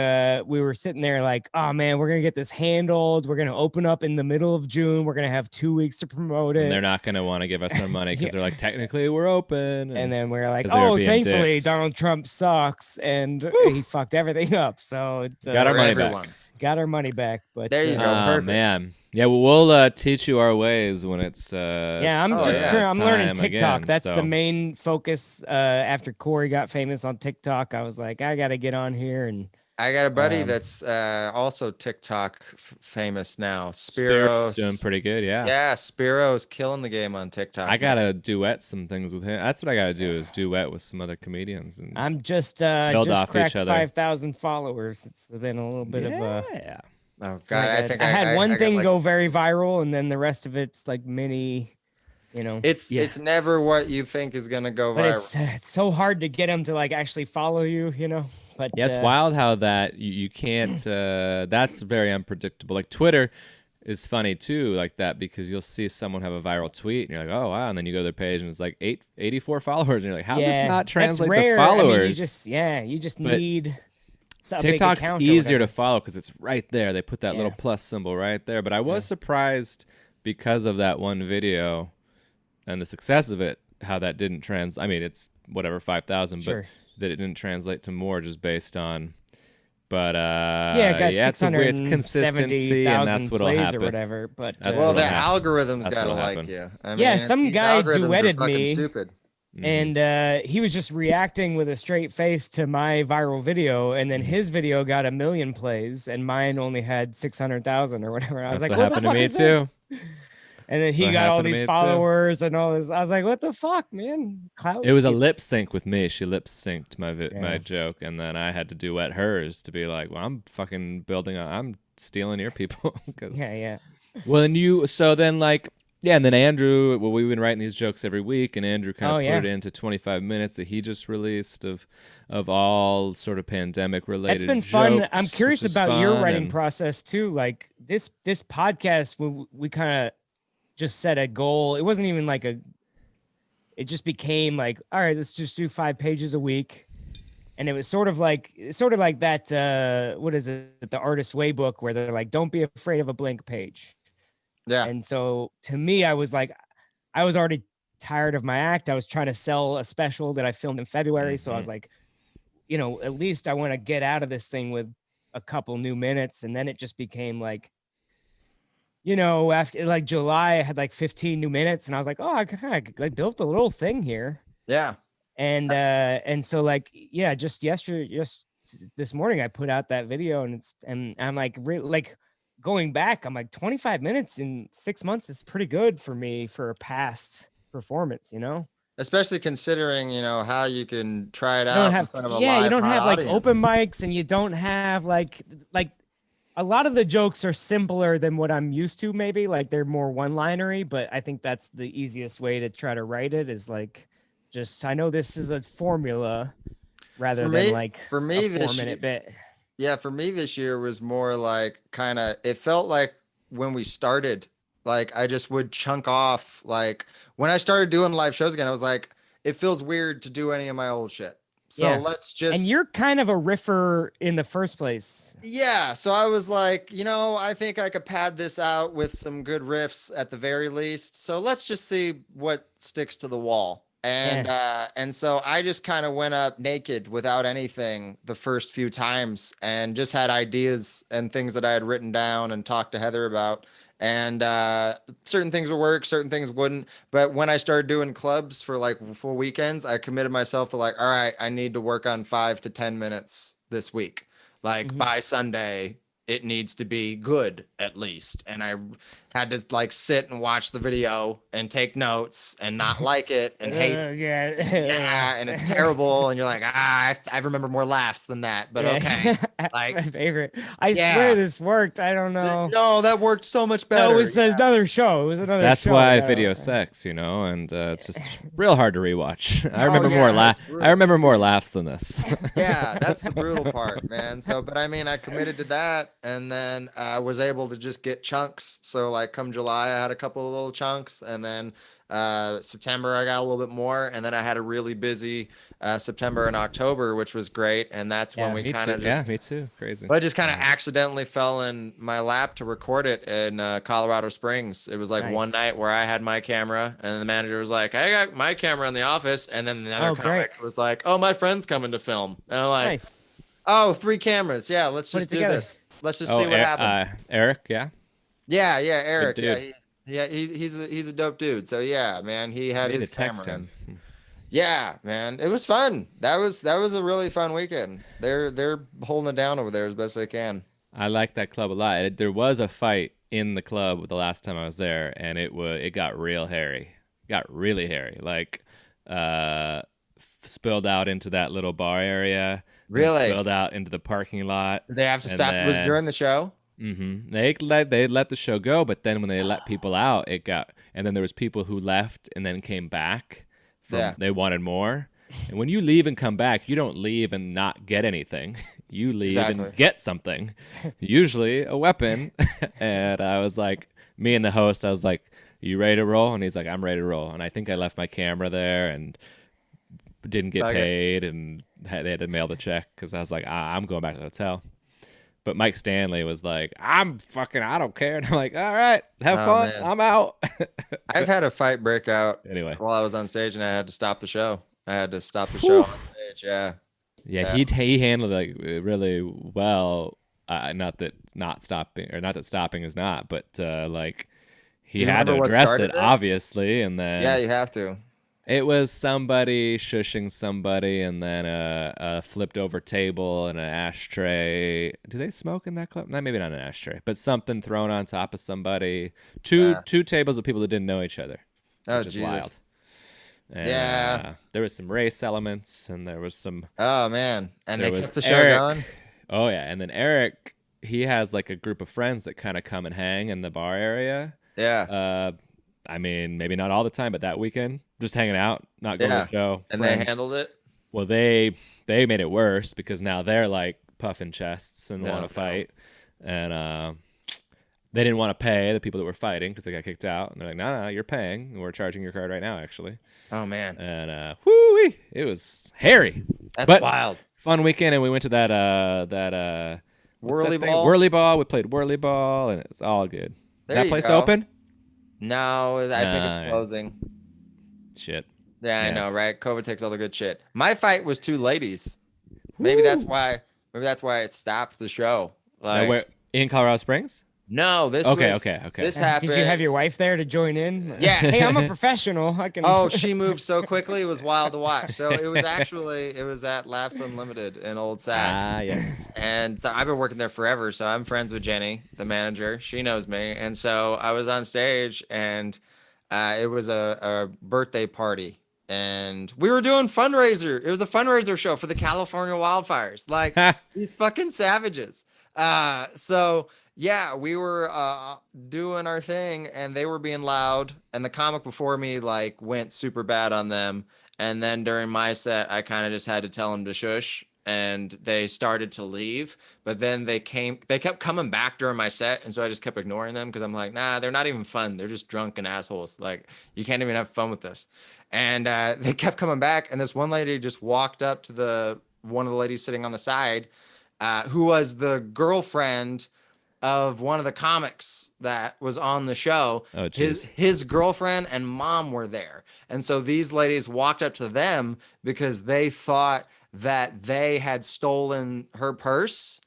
S2: we were sitting there like, oh man, we're gonna get this handled. We're gonna open up in the middle of June. We're gonna have 2 weeks to promote it.
S1: And they're not gonna want to give us our money because
S2: Yeah.
S1: they're like, technically we're open.
S2: And then we're like,
S1: 'cause they were
S2: oh,
S1: being
S2: thankfully
S1: dicks.
S2: Donald Trump sucks, and he fucked everything up. So it,
S1: Got our
S3: For
S1: money
S3: everyone.
S1: back.
S2: got our money back. But
S3: There you go.
S1: Oh
S3: Perfect.
S1: man, yeah. Well, we'll teach you our ways when it's.
S2: Yeah, I'm
S3: Oh,
S2: just
S3: yeah.
S2: I'm learning
S1: time
S2: TikTok.
S1: again,
S2: That's
S1: so.
S2: the main focus. After Cory got famous on TikTok, I was like, I got to get on here and.
S3: I got a buddy
S2: Um,
S3: that's also TikTok famous now.
S1: Spiro's
S3: Spiro's
S1: doing pretty good. Yeah.
S3: Yeah, Spiro's killing the game on TikTok.
S1: I gotta duet some things with him. That's what I gotta do is duet with some other comedians and
S2: I'm just
S1: Build off each
S2: cracked
S1: other.
S2: 5,000 followers. It's been a little bit of a.
S1: yeah.
S3: Oh God, I think
S2: I had one
S3: got,
S2: thing
S3: like,
S2: go very viral, and then the rest of it's like mini,
S3: It's
S1: Yeah.
S3: it's never what you think is gonna go
S2: But
S3: viral.
S2: it's so hard to get them to like actually follow you, But
S1: Yeah, it's wild how that you can't. That's very unpredictable. Like Twitter is funny too, like that, because you'll see someone have a viral tweet and you're like, oh wow, and then you go to their page and it's like 84 followers, and you're like, how does not
S2: that's
S1: translate
S2: rare.
S1: to followers?
S2: I mean, you just
S1: But
S2: need a big
S1: TikTok's
S2: account or
S1: easier to
S2: whatever.
S1: follow because it's right there. They put that little
S2: Yeah.
S1: plus symbol right there. But I was surprised because of that one video and the success of it, how that didn't I mean, it's whatever 5,000,
S2: Sure.
S1: but that it didn't translate to more just based on. But
S2: Yeah, it got
S1: it's it's consistency, and that's what'll
S2: plays
S1: happen.
S2: or whatever. But
S1: That's
S3: Well,
S1: what'll
S3: the
S1: happen.
S3: algorithms
S1: That's
S3: gotta
S1: what'll
S3: like
S1: happen.
S3: you. I
S2: Yeah,
S3: mean,
S2: some
S3: these
S2: guy
S3: algorithms are
S2: duetted
S3: fucking
S2: me.
S3: Stupid.
S2: And he was just reacting with a straight face to my viral video, and then his video got 1 million plays, and mine only had 600,000 or whatever. I was
S1: That's
S2: like,
S1: what
S2: "What the
S1: happened to
S2: fuck
S1: me
S2: is
S1: too.
S2: this?" And then he
S1: what
S2: got all
S1: happened to
S2: these
S1: me too.
S2: followers and all this. I was like, "What the fuck, man?" Clout.
S1: It was a
S2: stealing.
S1: lip sync with me. She lip synced my
S2: Yeah.
S1: my joke, and then I had to duet hers to be like, well, I'm fucking I'm stealing your people. 'Cause-
S2: Yeah.
S1: Well, and then Andrew. Well, we've been writing these jokes every week, and Andrew kind of
S2: Oh,
S1: put
S2: yeah.
S1: it into 25 minutes that he just released of all sort of pandemic related.
S2: That's been fun.
S1: jokes,
S2: I'm
S1: which
S2: curious
S1: is
S2: about your
S1: fun,
S2: writing
S1: and-
S2: process too. Like this podcast, we kind of just set a goal. It wasn't even like it just became like, all right, let's just do 5 pages a week. And it was sort of like that, what is it? The Artist's Way book, where they're like, don't be afraid of a blank page.
S3: Yeah.
S2: And so to me, I was already tired of my act. I was trying to sell a special that I filmed in February. So I was like, at least I want to get out of this thing with a couple new minutes. And then it just became like, after like July, I had like 15 new minutes, and I was like, oh, I built a little thing here.
S3: Yeah.
S2: And so like, yeah, just this morning I put out that video, and I'm like, going back, I'm like 25 minutes in 6 months is pretty good for me for a past performance,
S3: Especially considering, how you can try it
S2: You
S3: out
S2: don't
S3: in
S2: have,
S3: front of a
S2: yeah, you
S3: live
S2: don't
S3: hot
S2: have like
S3: audience.
S2: open mics, and you don't have like a lot of the jokes are simpler than what I'm used to. Maybe like they're more one-linery, but I think that's the easiest way to try to write it is like, I know this is a formula rather
S3: For
S2: than
S3: me-
S2: like
S3: for me
S2: a
S3: this
S2: 4-minute bit.
S3: Yeah, for me this year was more like it felt like when we started, like I just would chunk off. Like when I started doing live shows again, I was like, it feels weird to do any of my old shit. So
S2: Yeah.
S3: let's just.
S2: And you're kind of a riffer in the first place.
S3: Yeah. So I was like, I think I could pad this out with some good riffs at the very least. So let's just see what sticks to the wall. And so I just kind of went up naked without anything the first few times and just had ideas and things that I had written down and talked to Heather about. And certain things would work, certain things wouldn't. But when I started doing clubs for like full weekends, I committed myself to like, all right, I need to work on 5 to 10 minutes this week. Like by Sunday, it needs to be good at least. And I had to like sit and watch the video and take notes and not like it and hate yeah, and it's terrible. And you're like, I remember more laughs than that, but okay.
S2: That's
S3: Like
S2: my favorite. I swear this worked. I don't know.
S3: No, that worked so much better.
S2: No, it was another show. It was another
S1: That's
S2: show.
S1: why video sex, you know, and it's just real hard to rewatch. I remember I remember more laughs than this.
S3: Yeah, that's the brutal part, man. So, but I mean, I committed to that, and then I was able to just get chunks. So, like, come July, I had a couple of little chunks, and then September I got a little bit more, and then I had a really busy September and October, which was great. And that's when we kind of
S1: me too, crazy.
S3: But I just kind of accidentally fell in my lap to record it in Colorado Springs. It was like one night where I had my camera, and the manager was like, I got my camera in the office, and then the other comic was like, oh, my friend's coming to film, and I'm like, oh, 3 cameras, yeah, let's just do this. Let's just see what happens.
S1: Eric, yeah,
S3: Eric, he's a dope dude. So yeah, man, he had his camera. Yeah, man, it was fun. That was a really fun weekend. They're holding it down over there as best they can.
S1: I like that club a lot. There was a fight in the club the last time I was there, and it got real hairy. Got really hairy. Like spilled out into that little bar area.
S3: Really?
S1: Spilled out into the parking lot.
S3: Did they have to stop? It was during the show?
S1: Mm-hmm. They let the show go, but then when they let people out, and then there was people who left and then came back. They wanted more. And when you leave and come back, you don't leave and not get anything. You leave and get something, usually a weapon. And I was like, me and the host, I was like, you ready to roll? And he's like, I'm ready to roll. And I think I left my camera there and didn't get paid, and they had to mail the check because I was like, I'm going back to the hotel. But Mike Stanley was like, I don't care. And I'm like, all right, have fun. Man. I'm out.
S3: I've had a fight break out while I was on stage, and I had to stop the show. On stage. Yeah.
S1: Yeah, he handled it really well. Not that stopping is not, but like he had to address it, obviously. And then
S3: you have to.
S1: It was somebody shushing somebody, and then a flipped over table and an ashtray. Do they smoke in that club? No, maybe not an ashtray, but something thrown on top of somebody. Two tables of people that didn't know each other, which is wild. And, there was some race elements, and there was some.
S3: Oh man! And they kept the show going.
S1: Oh yeah, and then Eric, he has like a group of friends that kind of come and hang in the bar area.
S3: Yeah.
S1: I mean, maybe not all the time, but that weekend, just hanging out, not going to the show.
S3: And friends. They handled it?
S1: Well, they made it worse because now they're like puffing chests and want to fight. And they didn't want to pay the people that were fighting because they got kicked out. And they're like, no, you're paying. And we're charging your card right now, actually.
S3: Oh, man.
S1: And whoo-wee, it was hairy.
S3: That's wild.
S1: Fun weekend, and we went to that
S3: Whirly Ball?
S1: Whirly Ball. We played Whirly Ball, and it was all good. Is that place open?
S3: No, I think it's closing.
S1: Shit.
S3: Yeah, I know, right? COVID takes all the good shit. My fight was 2 ladies. Maybe that's why it stopped the show. Like,
S1: in Colorado Springs?
S3: No, this
S1: okay.
S3: This happened.
S2: Did you have your wife there to join in?
S3: Yeah.
S2: Hey, I'm a professional. I can.
S3: Oh, she moved so quickly. It was wild to watch. So it was at Laughs Unlimited in Old Sac.
S1: Ah, yes.
S3: And so I've been working there forever. So I'm friends with Jenny, the manager. She knows me. And so I was on stage, and it was a birthday party. And we were doing fundraiser. It was a fundraiser show for the California wildfires. Like these fucking savages. So yeah, we were doing our thing, and they were being loud, and the comic before me like went super bad on them. And then during my set, I kind of just had to tell them to shush, and they started to leave. But then they kept coming back during my set, and so I just kept ignoring them because I'm like, nah, they're not even fun. They're just drunken assholes. Like, you can't even have fun with this. And they kept coming back, and this one lady just walked up to one of the ladies sitting on the side, who was the girlfriend of one of the comics that was on the show.
S1: Oh, geez.
S3: His girlfriend and mom were there. And so these ladies walked up to them because they thought that they had stolen her purse.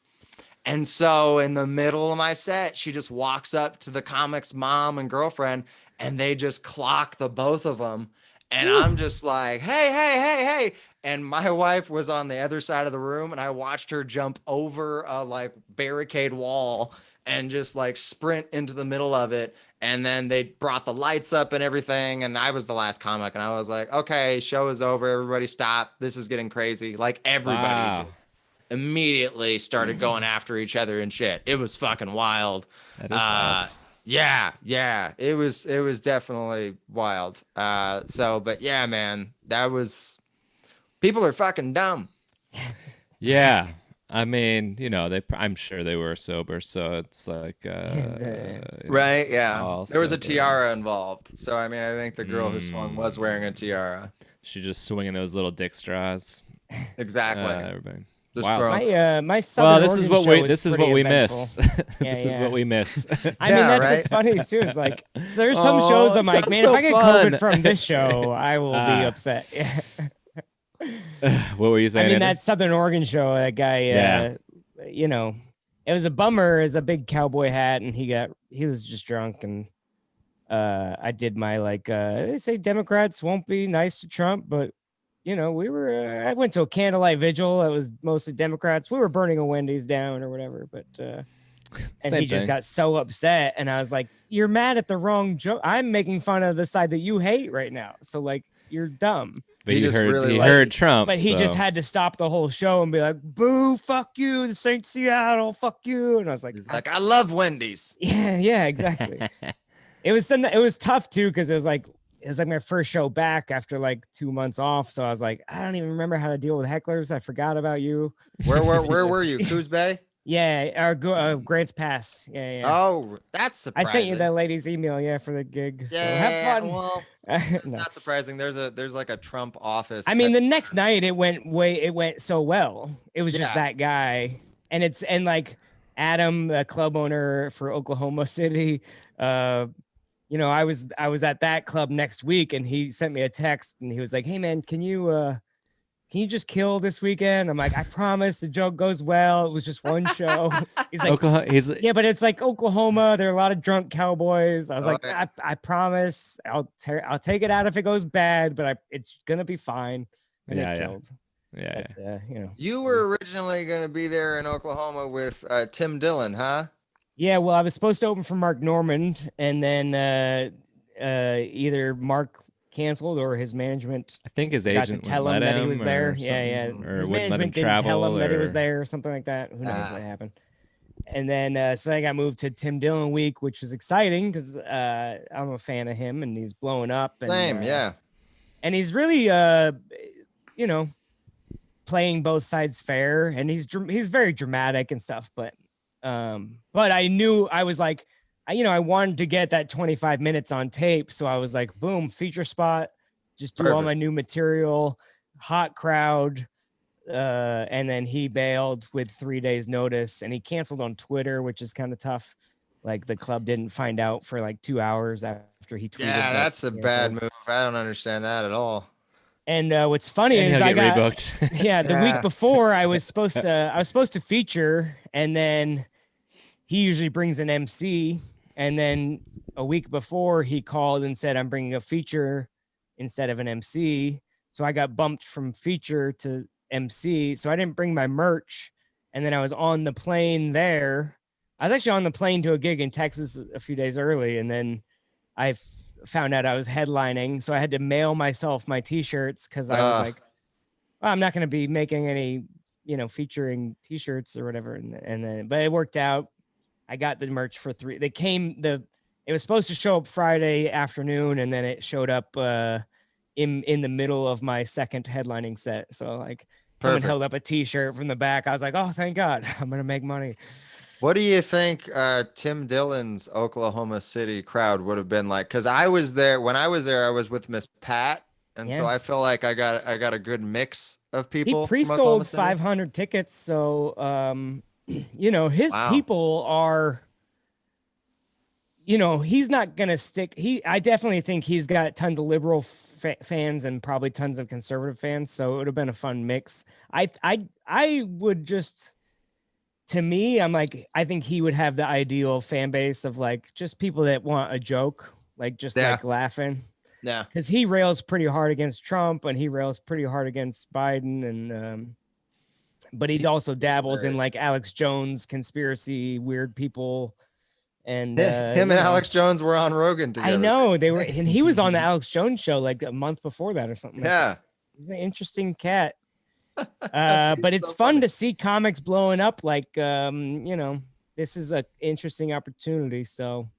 S3: And so in the middle of my set, she just walks up to the comic's mom and girlfriend, and they just clock the both of them. And I'm just like, hey, hey, hey, hey. And my wife was on the other side of the room, and I watched her jump over a like barricade wall and just like sprint into the middle of it. And then they brought the lights up and everything. And I was the last comic, and I was like, okay, show is over. Everybody stop. This is getting crazy. Like everybody immediately started going after each other and shit. It was fucking wild.
S1: That is wild.
S3: Yeah. It was definitely wild. But yeah, man, people are fucking dumb.
S1: Yeah. I mean, I'm sure they were sober, so it's like
S3: right, yeah. There was
S1: sober.
S3: a tiara involved. So I mean, I think the girl who swung was wearing a tiara.
S1: She just swinging those little dick straws.
S3: Exactly.
S1: Everybody.
S3: Just
S1: Wow.
S2: My Southern
S1: this is
S2: Oregon
S1: what
S2: show
S1: we this is
S2: pretty
S1: what we
S2: eventful.
S1: miss.
S2: Yeah,
S1: This is what we miss.
S2: I mean,
S3: Yeah,
S2: that's
S3: right?
S2: what's funny too. It's like there's some shows I'm like,
S3: sounds
S2: man,
S3: so
S2: if I get
S1: fun.
S2: COVID from this show, I will be upset. Yeah.
S1: What were you saying?
S2: I mean,
S1: Andrew?
S2: that Southern Oregon show, that guy,
S1: Yeah.
S2: It was a bummer. It's a big cowboy hat, and he was just drunk, and I did my they say Democrats won't be nice to Trump, but I went to a candlelight vigil. It was mostly Democrats. We were burning a Wendy's down or whatever, but and
S1: Same
S2: he just
S1: thing.
S2: got so upset, and I was like, "You're mad at the wrong joke. I'm making fun of the side that you hate right now. So like, you're dumb."
S1: But
S3: He
S1: you
S3: just
S1: heard
S3: really
S1: he
S3: liked-
S1: heard Trump.
S2: But he just
S1: so-
S2: had to stop the whole show and be like, "Boo, fuck you, the Saint Seattle, fuck you." And I was like,
S3: Like, I love Wendy's.
S2: yeah, exactly. It was tough too, because it was like my first show back after like 2 months off. So I was like, I don't even remember how to deal with hecklers. I forgot about you.
S3: Where were you? Coos Bay?
S2: Yeah, Grants Pass. Yeah.
S3: Oh, that's
S2: I
S3: surprising.
S2: sent you that lady's email, for the gig.
S3: Yeah,
S2: so have fun.
S3: well,
S2: No.
S3: not surprising. There's like a Trump office.
S2: I mean, the next night it went so well. It was just
S3: Yeah.
S2: that guy, and like Adam, the club owner for Oklahoma City. I was at that club next week, and he sent me a text, and he was like, "Hey man, can you just kill this weekend?" I'm like, "I promise. The joke goes well. It was just one show." He's like,
S1: Oklahoma.
S2: "Yeah, but it's like Oklahoma. There are a lot of drunk cowboys." I was like,
S3: yeah.
S2: I promise. I'll take it out if it goes bad, but it's gonna be fine." And
S1: Yeah,
S2: it
S1: yeah.
S2: killed.
S1: Yeah.
S2: But,
S3: You were originally going to be there in Oklahoma with Tim Dillon, huh?
S2: Yeah, well, I was supposed to open for Mark Normand, and then either Mark canceled or his management
S1: I think his
S2: got to
S1: agent
S2: tell
S1: wouldn't
S2: him
S1: let
S2: that he was
S1: him
S2: there.
S1: or
S2: Yeah.
S1: something, or
S2: His
S1: wouldn't let him
S2: management didn't tell
S1: travel
S2: him that he was
S1: or-
S2: there or something like that. Who knows
S3: Ah.
S2: what happened? And then so then I got moved to Tim Dillon Week, which is exciting because I'm a fan of him, and he's blowing up. And,
S3: Same, yeah.
S2: And he's really playing both sides fair, and he's very dramatic and stuff. But I knew I was like, I wanted to get that 25 minutes on tape, so I was like, boom, feature spot, just do all
S3: Perfect.
S2: my new material, hot crowd. And then he bailed with 3 days notice, and he canceled on Twitter, which is kind of tough. Like the club didn't find out for like 2 hours after he tweeted.
S3: Yeah,
S2: that
S3: that's a
S2: he
S3: bad
S2: canceled.
S3: move. I don't understand that at all.
S2: And what's funny
S1: And
S2: is
S1: he'll
S2: I
S1: get
S2: got
S1: rebooked.
S2: yeah, the
S3: Yeah.
S2: week before I was supposed to feature, and then he usually brings an MC, and then a week before he called and said I'm bringing a feature instead of an MC, so I got bumped from feature to MC, so I didn't bring my merch, and then I was on the plane there. I was actually on the plane to a gig in Texas a few days early, and then I found out I was headlining, so I had to mail myself my t-shirts because I was like, well, I'm not going to be making any, featuring t-shirts or whatever. And then, but it worked out. I got the merch for $3. It was supposed to show up Friday afternoon, and then it showed up in the middle of my second headlining set. So like someone
S3: Perfect.
S2: held up a t-shirt from the back. I was like, oh, thank God, I'm going to make money.
S3: What do you think Tim Dillon's Oklahoma City crowd would have been like? Because I was there when I was there. I was with Miss Pat, and so
S2: Yeah.
S3: I feel like I got a good mix of
S2: He
S3: people. from Oklahoma
S2: pre-sold
S3: City.
S2: 500 tickets, so his
S3: Wow.
S2: people are, he's not gonna stick. I definitely think he's got tons of liberal fans and probably tons of conservative fans. So it would have been a fun mix. I would just, to me, I'm like, I think he would have the ideal fan base of like just people that want a joke, like just like laughing.
S3: Yeah.
S2: Because he rails pretty hard against Trump and he rails pretty hard against Biden, and but he also dabbles in like Alex Jones conspiracy, weird people. And
S3: him and Alex Jones were on Rogan together.
S2: I know they were, and he was on the Alex Jones show like a month before that or something.
S3: Yeah.
S2: He's an interesting cat. But it's so fun to see comics blowing up. Like, this is an interesting opportunity. So,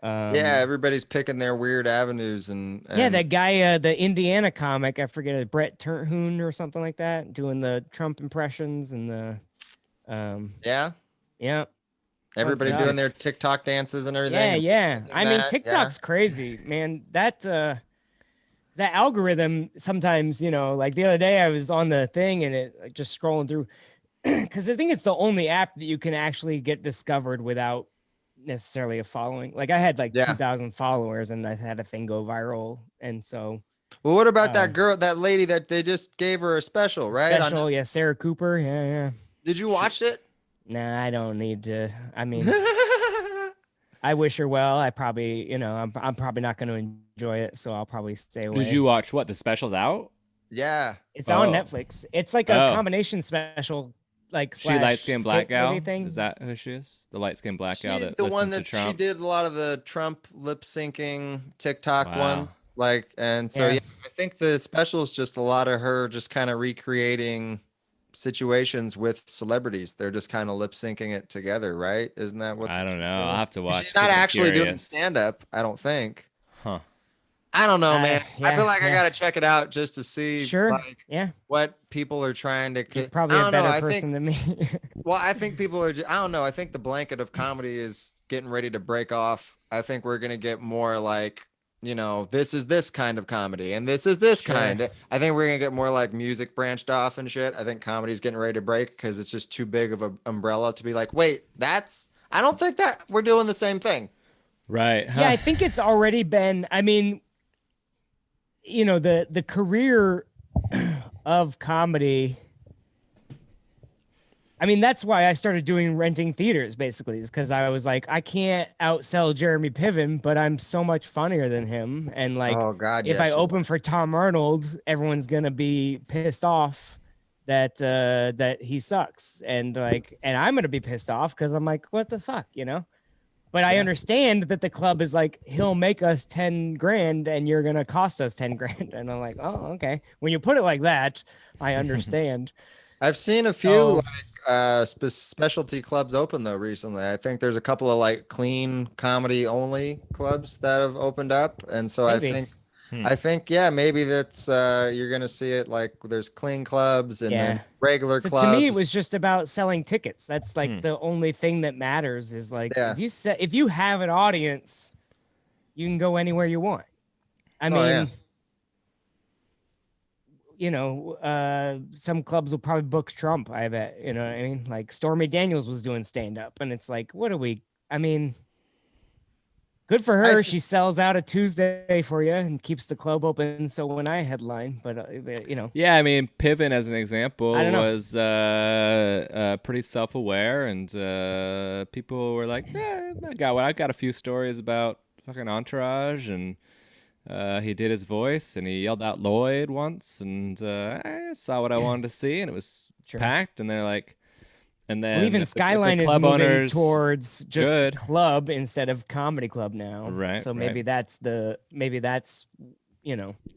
S3: yeah, everybody's picking their weird avenues, and
S2: yeah, that guy, the Indiana comic, I forget it, Brett Terhune or something like that, doing the Trump impressions and the, yeah.
S3: Everybody doing their TikTok dances and everything.
S2: Yeah. I mean, TikTok's crazy, man. That algorithm sometimes, like the other day I was on the thing and it just scrolling through, because I think it's the only app that you can actually get discovered without necessarily a following. Like I had like 2,000 followers and I had a thing go viral. And so.
S3: Well, what about that lady that they just gave her a special, right?
S2: Yeah. Sarah Cooper. Yeah.
S3: Did you watch it?
S2: Nah, I don't need to. I mean, I wish her well. I probably, I'm probably not going to enjoy it, so I'll probably stay away.
S1: Did you watch what? The special's out?
S3: Yeah.
S2: It's on Netflix. It's like a combination special, like
S1: she light-skinned black gal.
S2: Thing.
S1: Is that who she is? The light-skinned black gal that
S3: the
S1: listens
S3: one that
S1: to Trump?
S3: She did a lot of the Trump lip syncing TikTok ones. Like, and so I think the special is just a lot of her just kind of recreating situations with celebrities. They're just kind of lip syncing it together, right? Isn't that what?
S1: I don't know. I'll have to watch.
S3: She's not actually doing stand up, I don't think.
S1: Huh.
S3: I don't know, man. I feel like I gotta check it out just to see what people are trying to.
S2: You're probably a better person than me.
S3: Well, I think people are I don't know. I think the blanket of comedy is getting ready to break off. I think we're gonna get more like, this is this kind of comedy and this is this kind. I think we're gonna get more like music branched off and shit. I think comedy's getting ready to break because it's just too big of an umbrella to be like, wait, I don't think that we're doing the same thing.
S1: Right. Huh.
S2: Yeah, I think it's already been, I mean, the career of comedy. I mean, that's why I started doing renting theaters, basically, is because I was like, I can't outsell Jeremy Piven, but I'm so much funnier than him. And like, if I open for Tom Arnold, everyone's going to be pissed off that he sucks. And I'm going to be pissed off because I'm like, what the fuck, But I understand that the club is like, he'll make us 10 grand and you're going to cost us 10 grand. And I'm like, oh, okay. When you put it like that, I understand.
S3: I've seen a few specialty clubs open though recently. I think there's a couple of like clean comedy only clubs that have opened up, and so maybe. I think maybe that's you're gonna see it like there's clean clubs and then regular clubs.
S2: To me, it was just about selling tickets. That's like the only thing that matters is like if you have an audience, you can go anywhere you want. I mean. Some clubs will probably book Trump, I bet. You know what I mean? Like Stormy Daniels was doing stand-up, and it's like, good for her. She sells out a Tuesday for you and keeps the club open. So when I headline, but
S1: Yeah, I mean, Piven as an example was pretty self-aware, and people were like, I got a few stories about fucking Entourage, and he did his voice and he yelled out Lloyd once, and I saw what I wanted to see, and it was packed. And they're like, and then
S2: even Skyline is moving towards just club instead of comedy club now,
S1: right?
S2: So maybe that's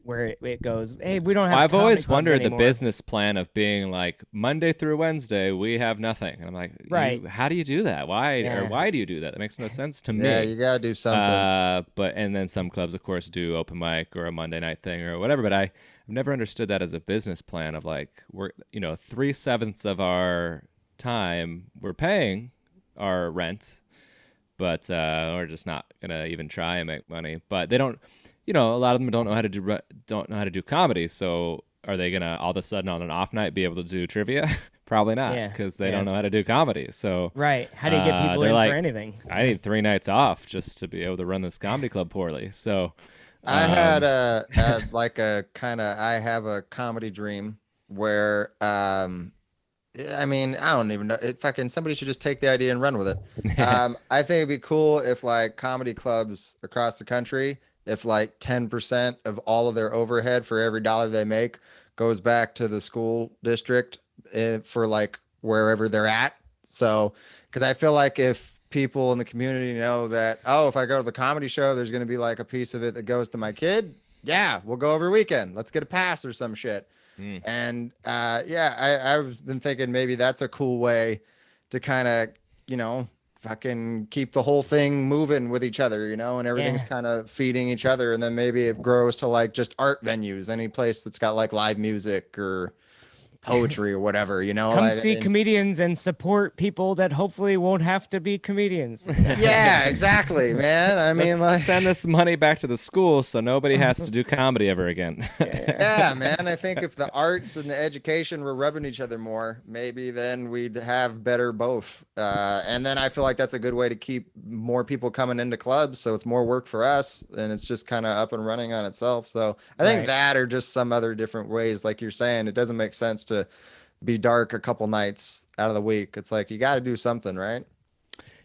S2: where it goes. Hey, we don't have.
S1: I've always wondered the business plan of being like Monday through Wednesday we have nothing, and I'm like, how do you do that? Why do you do that? That makes no sense to me.
S3: Yeah, you gotta do something.
S1: And then some clubs, of course, do open mic or a Monday night thing or whatever. But I've never understood that as a business plan of like we're 3/7 of our time we're paying our rent, but we're just not gonna even try and make money. But they don't. A lot of them don't know how to do comedy. So are they gonna all of a sudden on an off night be able to do trivia Probably not,
S2: Yeah,
S1: because they
S2: yeah.
S1: don't know how to do comedy. So
S2: Right. How do you get people
S1: they're
S2: in
S1: like,
S2: for anything?
S1: I need 3 nights off just to be able to run this comedy club poorly. So
S3: I had I have a comedy dream where I mean, I don't even know. Fucking somebody should just take the idea and run with it. I think it'd be cool if like comedy clubs across the country, if like 10% of all of their overhead for every dollar they make goes back to the school district for like wherever they're at. So, because I feel like if people in the community know that, oh, if I go to the comedy show, there's going to be like a piece of it that goes to my kid. Yeah, we'll go every weekend. Let's get a pass or some shit. And I've been thinking maybe that's a cool way to kind of, fucking keep the whole thing moving with each other, and everything's kind of feeding each other. And then maybe it grows to like just art venues, any place that's got like live music or poetry or whatever,
S2: Come see comedians and support people that hopefully won't have to be comedians.
S3: Yeah, exactly, man. I mean,
S1: let's send this money back to the school so nobody has to do comedy ever again.
S3: Yeah, man. I think if the arts and the education were rubbing each other more, maybe then we'd have better both. And then I feel like that's a good way to keep more people coming into clubs. So it's more work for us and it's just kind of up and running on itself. So I think that or just some other different ways, like you're saying, it doesn't make sense to be dark a couple nights out of the week. It's like you got to do something, right?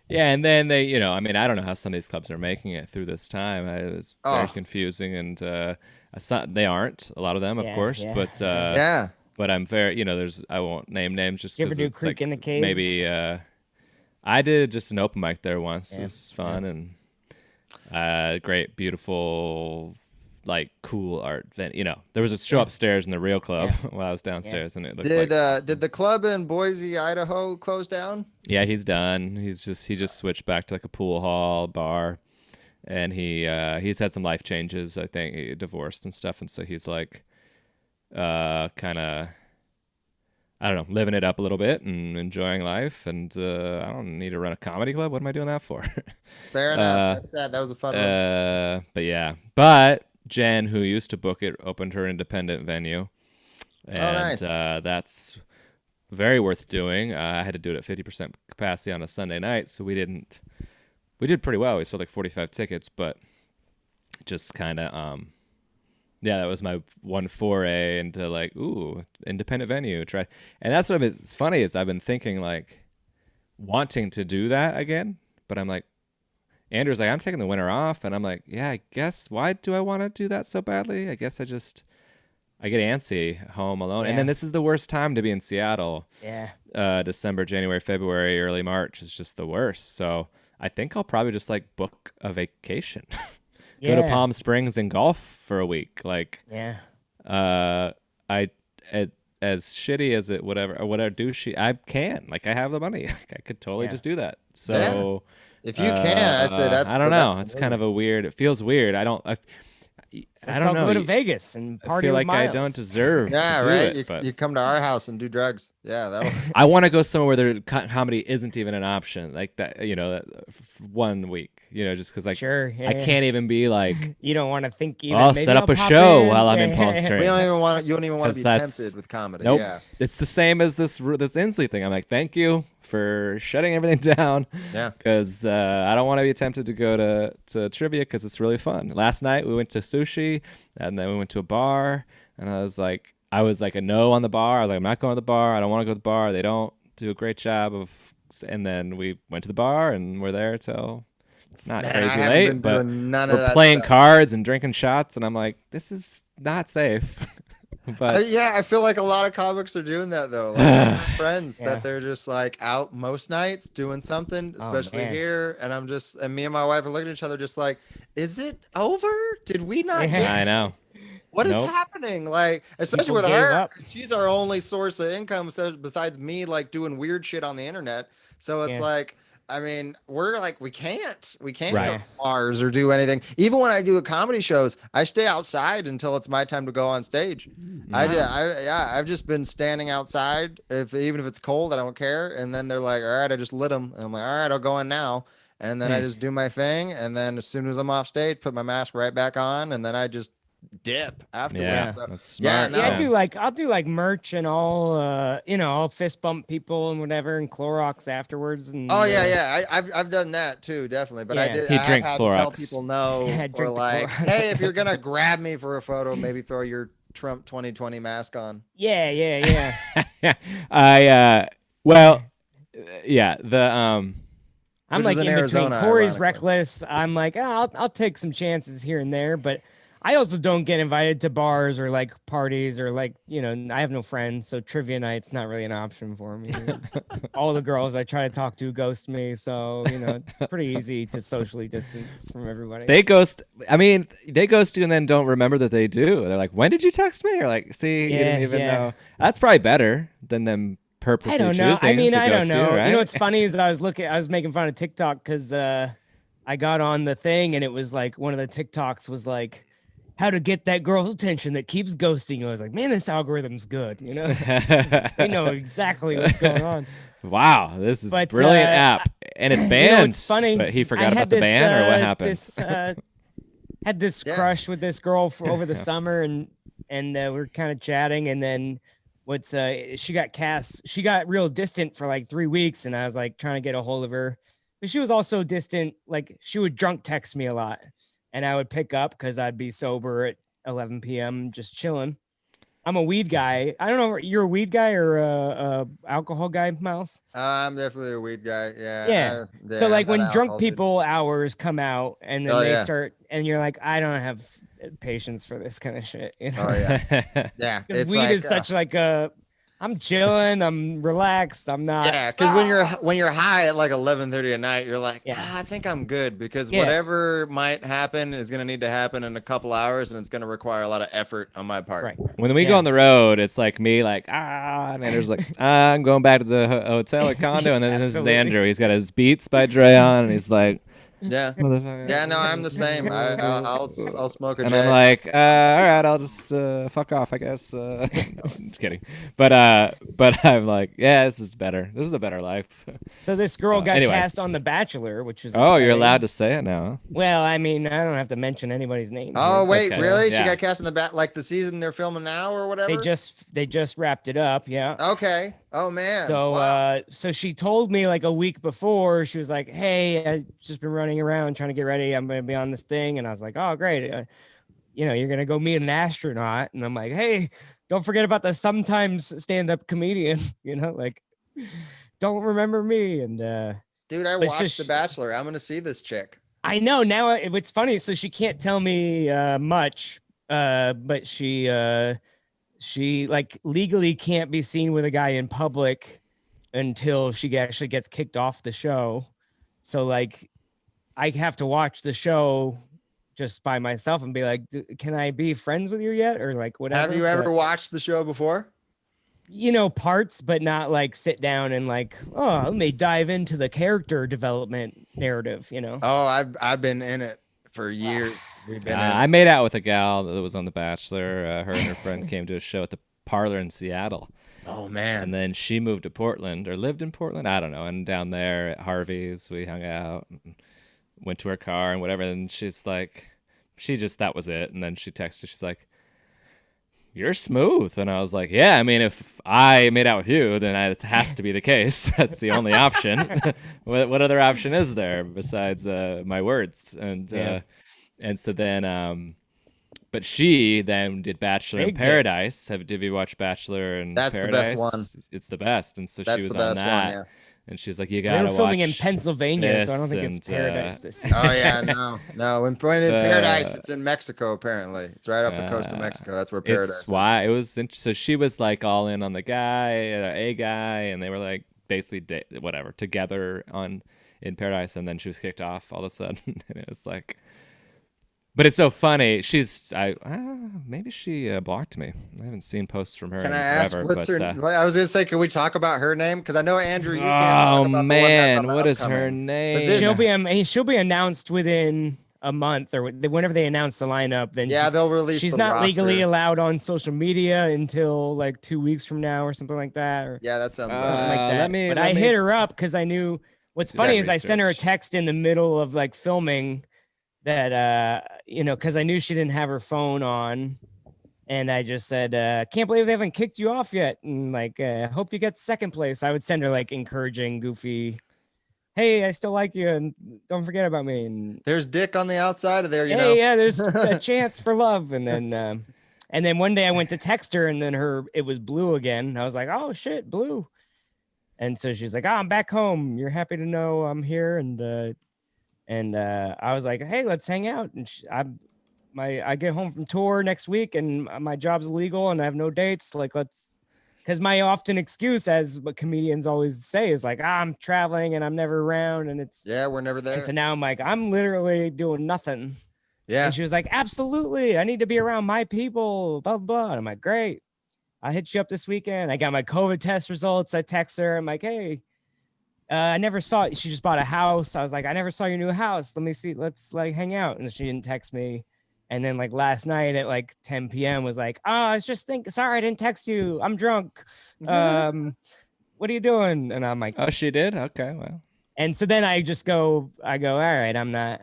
S1: Yeah, and then they, I mean, I don't know how some of these clubs are making it through this time. It was very confusing, and they aren't, a lot of them, of course, but but I'm very, I won't name names just because it's
S2: Creek in the Cave?
S1: Maybe I did just an open mic there once. It was fun and great, beautiful, like cool art. Then there was a show upstairs in the real club while I was downstairs, and it looked
S3: did the club in Boise, Idaho, close down?
S1: Yeah, he's done. He just switched back to like a pool hall bar, and he's had some life changes. I think he divorced and stuff, and so he's like, kind of, I don't know, living it up a little bit and enjoying life. And I don't need to run a comedy club. What am I doing that for?
S3: Fair enough. That's sad. That was a fun one.
S1: But Jen, who used to book it, opened her independent venue, and
S3: nice.
S1: That's very worth doing. I had to do it at 50% capacity on a Sunday night, so we did pretty well. We sold like 45 tickets, but just kind of that was my one foray into like, independent venue. And that's what it's funny is I've been thinking like wanting to do that again, but I'm like, Andrew's like, I'm taking the winter off, and I'm like, yeah, I guess. Why do I want to do that so badly? I guess I get antsy home alone. And then this is the worst time to be in Seattle.
S2: Yeah.
S1: December, January, February, early March is just the worst. So I think I'll probably just like book a vacation. Go to Palm Springs and golf for a week. Like, as shitty as it, whatever douchey, I can. Like, I have the money. Like, I could totally just do that. So
S3: if you can, I say that's.
S1: I don't know. It's kind of a weird. It feels weird. I don't know.
S2: Go to Vegas and party.
S1: I feel
S2: with
S1: like
S2: Myles.
S1: I don't deserve to do
S3: right.
S1: it.
S3: You come to our house and do drugs. Yeah, that'll.
S1: I want to go somewhere where comedy isn't even an option, like that. For 1 week. Just because like I can't even be like.
S2: You don't want to think. Even,
S1: I'll set up a show while I'm in Palm Springs.
S3: You don't even want to be tempted with comedy.
S1: Nope.
S3: Yeah.
S1: It's the same as this Inslee thing. I'm like, thank you for shutting everything down.
S3: Yeah.
S1: Because I don't want to be tempted to go to trivia because it's really fun. Last night we went to sushi and then we went to a bar and I was like a no on the bar. I was like, I'm not going to the bar. I don't want to go to the bar. They don't do a great job of. And then we went to the bar and we're there till. Not crazy late, but we're playing cards and drinking shots, and I'm like, this is not safe. But
S3: I feel like a lot of comics are doing that though. Like I have friends that they're just like out most nights doing something, especially here, and and me and my wife are looking at each other just like, is it over? Did we not get
S1: I know.
S3: What is happening? Like, especially with her, she's our only source of income besides me, like doing weird shit on the internet. So it's like. I mean, we're like, we can't go to bars or do anything. Even when I do the comedy shows, I stay outside until it's my time to go on stage. I've just been standing outside. Even if it's cold, I don't care. And then they're like, all right, I just lit them. And I'm like, all right, I'll go in now. And then I just do my thing. And then as soon as I'm off stage, put my mask right back on. And then I just dip afterwards.
S1: Yeah,
S3: So,
S1: that's smart.
S3: no.
S2: Yeah, I'll do like merch and all. I'll fist bump people and whatever, and Clorox afterwards. And
S3: Oh yeah. I've done that too, definitely. But
S2: Yeah.
S3: I
S1: He
S3: have
S1: drinks
S3: had to tell
S1: Clorox.
S3: people no,
S2: Yeah,
S3: or
S2: drink the
S3: like,
S2: Clorox.
S3: hey, if you're gonna grab me for a photo, maybe throw your Trump 2020 mask on.
S2: Yeah.
S1: Well, yeah,
S2: I'm
S3: Which
S2: like
S3: is in
S2: in between.
S3: Arizona,
S2: Corey's
S3: ironically.
S2: reckless. I'm like, I'll take some chances here and there, but I also don't get invited to bars or like parties or like, I have no friends, so trivia night's not really an option for me. All the girls I try to talk to ghost me, so it's pretty easy to socially distance from everybody.
S1: they ghost. I mean, they ghost you and then don't remember that they do. They're like, "When did you text me?" Or like, "See, you didn't even know." That's probably better than them purposely
S2: I don't know.
S1: choosing
S2: I mean,
S1: to
S2: I don't
S1: ghost
S2: know.
S1: you, right?
S2: You know what's funny is I was making fun of TikTok because I got on the thing and it was like one of the TikToks was like how to get that girl's attention that keeps ghosting you. I was like, man, this algorithm's good. They know exactly what's going on.
S1: Wow, this is
S2: But,
S1: brilliant app, and it's banned.
S2: It's funny.
S1: But he
S2: I
S1: forgot
S2: had
S1: about the
S2: this,
S1: ban, or what happened?
S2: Had this
S3: Yeah.
S2: crush with this girl for over the summer, and we were kind of chatting, and then she got cast. She got real distant for like 3 weeks, and I was like trying to get a hold of her, but she was also distant. Like she would drunk text me a lot, and I would pick up because I'd be sober at 11 p.m. just chilling. I'm a weed guy. I don't know. You're a weed guy or a alcohol guy, Myles?
S3: I'm definitely a weed guy.
S2: Yeah. So
S3: I'm
S2: like
S3: not
S2: when
S3: alcohol,
S2: drunk
S3: dude.
S2: people hours come out and then
S3: Oh,
S2: they
S3: yeah.
S2: start and you're like, I don't have patience for this kind of shit.
S3: Oh yeah, yeah.
S2: Because
S3: It's
S2: weed
S3: like,
S2: is such like I'm chilling, I'm relaxed, I'm not.
S3: yeah, because when you're high at like 11:30 at night, you're like,
S2: Yeah.
S3: I think I'm good because
S2: Yeah.
S3: whatever might happen is gonna need to happen in a couple hours, and it's gonna require a lot of effort on my part.
S2: Right.
S1: When we go on the road, it's like me, like, and Andrew's like, I'm going back to the hotel or condo, and then this is
S2: Absolutely.
S1: Andrew. He's got his Beats by Dre on, and he's like,
S3: Yeah.
S1: motherfucker.
S3: Yeah, no, I'm the same. I'll smoke a
S1: And
S3: J.
S1: I'm like, all right, I'll just fuck off, I guess. No, I'm just kidding. But I'm like, yeah, this is better. This is a better life.
S2: So this girl got
S1: anyway.
S2: cast on The Bachelor, which is
S1: Oh, you're
S2: exciting.
S1: allowed to say it now.
S2: Well, I mean, I don't have to mention anybody's name.
S3: Oh
S2: here.
S3: wait,
S1: Okay.
S3: really?
S1: Yeah.
S3: She got cast in the back, like the season they're filming now or whatever.
S2: They just wrapped it up, yeah.
S3: Okay. Oh man.
S2: So
S3: Wow.
S2: so she told me like a week before, she was like, hey, I've just been running around trying to get ready. I'm gonna be on this thing. And I was like, oh great. You're gonna go meet an astronaut. And I'm like, hey, don't forget about the sometimes stand-up comedian, like don't remember me. And
S3: Dude, I
S2: but it's
S3: watched
S2: just-
S3: The Bachelor. I'm gonna see this chick.
S2: I know now it's funny. So she can't tell me much, but she like legally can't be seen with a guy in public until she actually gets kicked off the show. So like I have to watch the show just by myself and be like, can I be friends with you yet? Or like whatever.
S3: Have you ever
S2: But,
S3: watched the show before?
S2: parts, but not like sit down and like, oh, let me dive into the character development narrative,
S3: Oh, I've been in it for years. We've been in
S1: I
S3: it.
S1: made out with a gal that was on The Bachelor. Her and her friend came to a show at the Parlor in Seattle.
S3: Oh
S1: And
S3: man.
S1: then she moved to Portland or lived in Portland. I don't know. And down there at Harvey's, we hung out, and went to her car and whatever. And she's like, that was it. And then she texted, she's like, you're smooth. And I was like, yeah, I mean, if I made out with you, then it has to be the case. That's the only option. What other option is there besides my words? And
S2: Yeah.
S1: and so then, but she then did Bachelor in
S2: Big dick.
S1: Paradise. Have you watched Bachelor in
S3: That's the
S1: Paradise?
S3: best one.
S1: It's the best. And so
S3: That's
S1: she was
S3: the
S1: on
S3: best
S1: that.
S3: one, yeah.
S1: And she's like, you
S2: They
S1: gotta
S2: were filming in
S1: watch
S2: Pennsylvania, so I don't
S1: this
S2: think it's
S1: and,
S2: paradise this
S3: Oh yeah, no. When in Paradise,
S1: Uh,
S3: it's in Mexico. Apparently, it's right off the coast of Mexico. That's where Paradise.
S1: It's why it was so she was like all in on the guy, a guy, and they were like basically whatever together in Paradise, and then she was kicked off all of a sudden, and it was like, but it's so funny. Maybe she blocked me. I haven't seen posts from her
S3: Can
S1: in
S3: I ask
S1: forever.
S3: what's
S1: but,
S3: her? I was gonna say, can we talk about her name? Because I know Andrew, you can't talk
S1: oh
S3: about the one that's
S1: man,
S3: on the
S1: what is her
S3: upcoming.
S1: name?
S3: this-
S2: she'll be announced within a month or whenever they announce the lineup. Then
S3: Yeah, they'll release.
S2: she's
S3: the
S2: not
S3: roster.
S2: legally allowed on social media until like 2 weeks from now or something like that. Or
S3: Yeah, that sounds.
S2: something
S3: good.
S2: like that.
S1: let
S2: I
S1: me-
S2: hit her up because I knew. What's
S1: Do
S2: funny
S1: that
S2: is I sent her a
S1: research.
S2: text in the middle of like filming that because I knew she didn't have her phone on. And I just said, can't believe they haven't kicked you off yet. And like, hope you get second place. I would send her like encouraging, goofy, hey, I still like you. And don't forget about me. And
S3: There's dick on the outside of there, you know?
S2: hey, yeah, there's a chance for love. And then one day I went to text her and then it was blue again. I was like, oh shit, blue. And so she's like, I'm back home. You're happy to know I'm here. And I was like, hey, let's hang out. And I get home from tour next week and my job's illegal and I have no dates. Like, because my often excuse, as what comedians always say, is like, I'm traveling and I'm never around. And
S3: we're never there.
S2: And so now I'm like, I'm literally doing nothing.
S3: Yeah.
S2: And she was like, absolutely. I need to be around my people, blah, blah. And I'm like, great. I'll hit you up this weekend. I got my COVID test results. I text her. I'm like, hey, I never saw it. She just bought a house. I was like, I never saw your new house. Let me see. Let's like hang out. And she didn't text me. And then like last night at like 10 p.m. was like, oh, I was just thinking, sorry, I didn't text you. I'm drunk. What are you doing? And I'm like,
S1: oh, she did? Okay, well.
S2: And so then I go, all right, I'm not.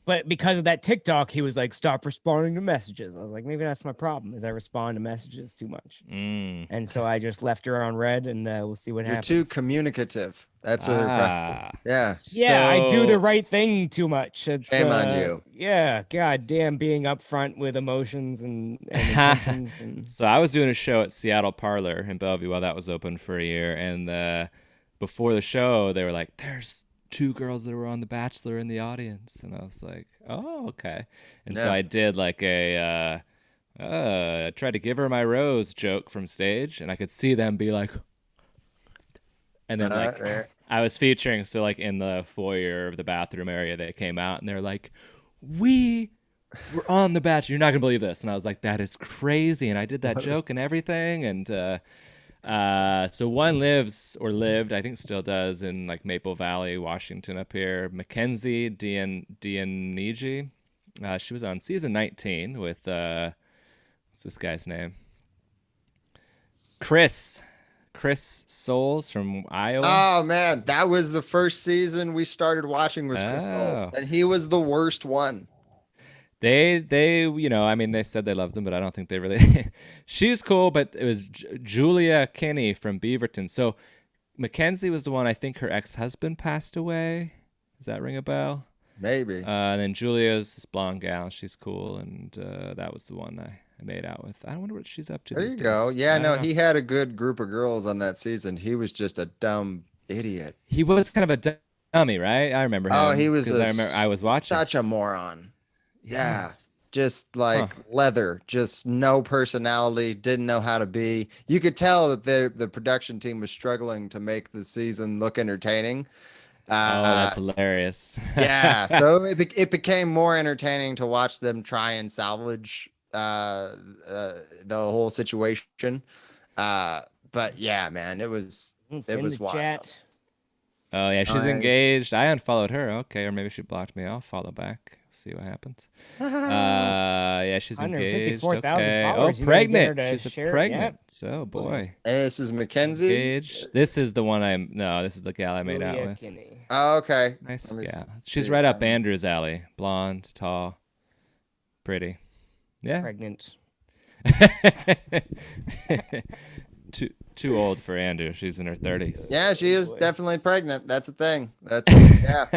S2: But because of that TikTok, he was like, stop responding to messages. I was like, maybe that's my problem, is I respond to messages too much. And so I just left her on red, and we'll see what happens.
S3: You're too communicative. That's what yeah.
S2: Yeah, I do the right thing too much.
S3: Shame on you.
S2: Yeah, goddamn, being upfront with emotions and intentions. And
S1: So I was doing a show at Seattle Parlor in Bellevue while that was open for a year, and before the show, they were like, there's 2 girls that were on The Bachelor in the audience. And I was like, oh, okay. And so I did like I tried to give her my rose joke from stage, and I could see them be like, and then like I was featuring, so like in the foyer of the bathroom area, they came out and they're like, we were on The Bachelor. You're not going to believe this. And I was like, that is crazy. And I did that joke and everything. And so one lived, I think still does, in like Maple Valley, Washington up here. Mackenzie Dianigi. She was on season 19 with, what's this guy's name? Chris Soules from Iowa.
S3: Oh man, that was the first season we started watching was Chris Soules, and he was the worst one.
S1: They they said they loved him, but I don't think they really. She's cool, but it was Julia Kinney from Beaverton. So Mackenzie was the one. I think her ex-husband passed away. Does that ring a bell?
S3: Maybe.
S1: And then Julia's this blonde gal. She's cool, and that was the one I made out with. I wonder what she's up to.
S3: There you go. Yeah, no, he had a good group of girls on that season. He was just a dumb idiot.
S1: He was kind of a dummy, right? I remember him.
S3: Oh, he was.
S1: I was watching.
S3: Such a moron. Yeah, just like leather, just no personality, didn't know how to be. You could tell that the production team was struggling to make the season look entertaining.
S1: That's hilarious.
S3: Yeah, so it became more entertaining to watch them try and salvage the whole situation. But yeah, man, it was wild.
S2: Chat.
S1: Oh yeah, she's engaged. I unfollowed her. Okay, or maybe she blocked me. I'll follow back. See what happens. Yeah, she's engaged. Okay. Oh, pregnant. She's pregnant. So boy.
S3: And this is Mackenzie.
S1: Engaged. This is the one this is the gal I made out with.
S3: Oh, okay.
S1: Nice gal. She's right up Andrew's alley. Blonde, tall, pretty. Yeah.
S2: Pregnant.
S1: Too old for Andrew. She's in her 30s.
S3: Yeah, she is definitely pregnant. That's the thing. That's yeah.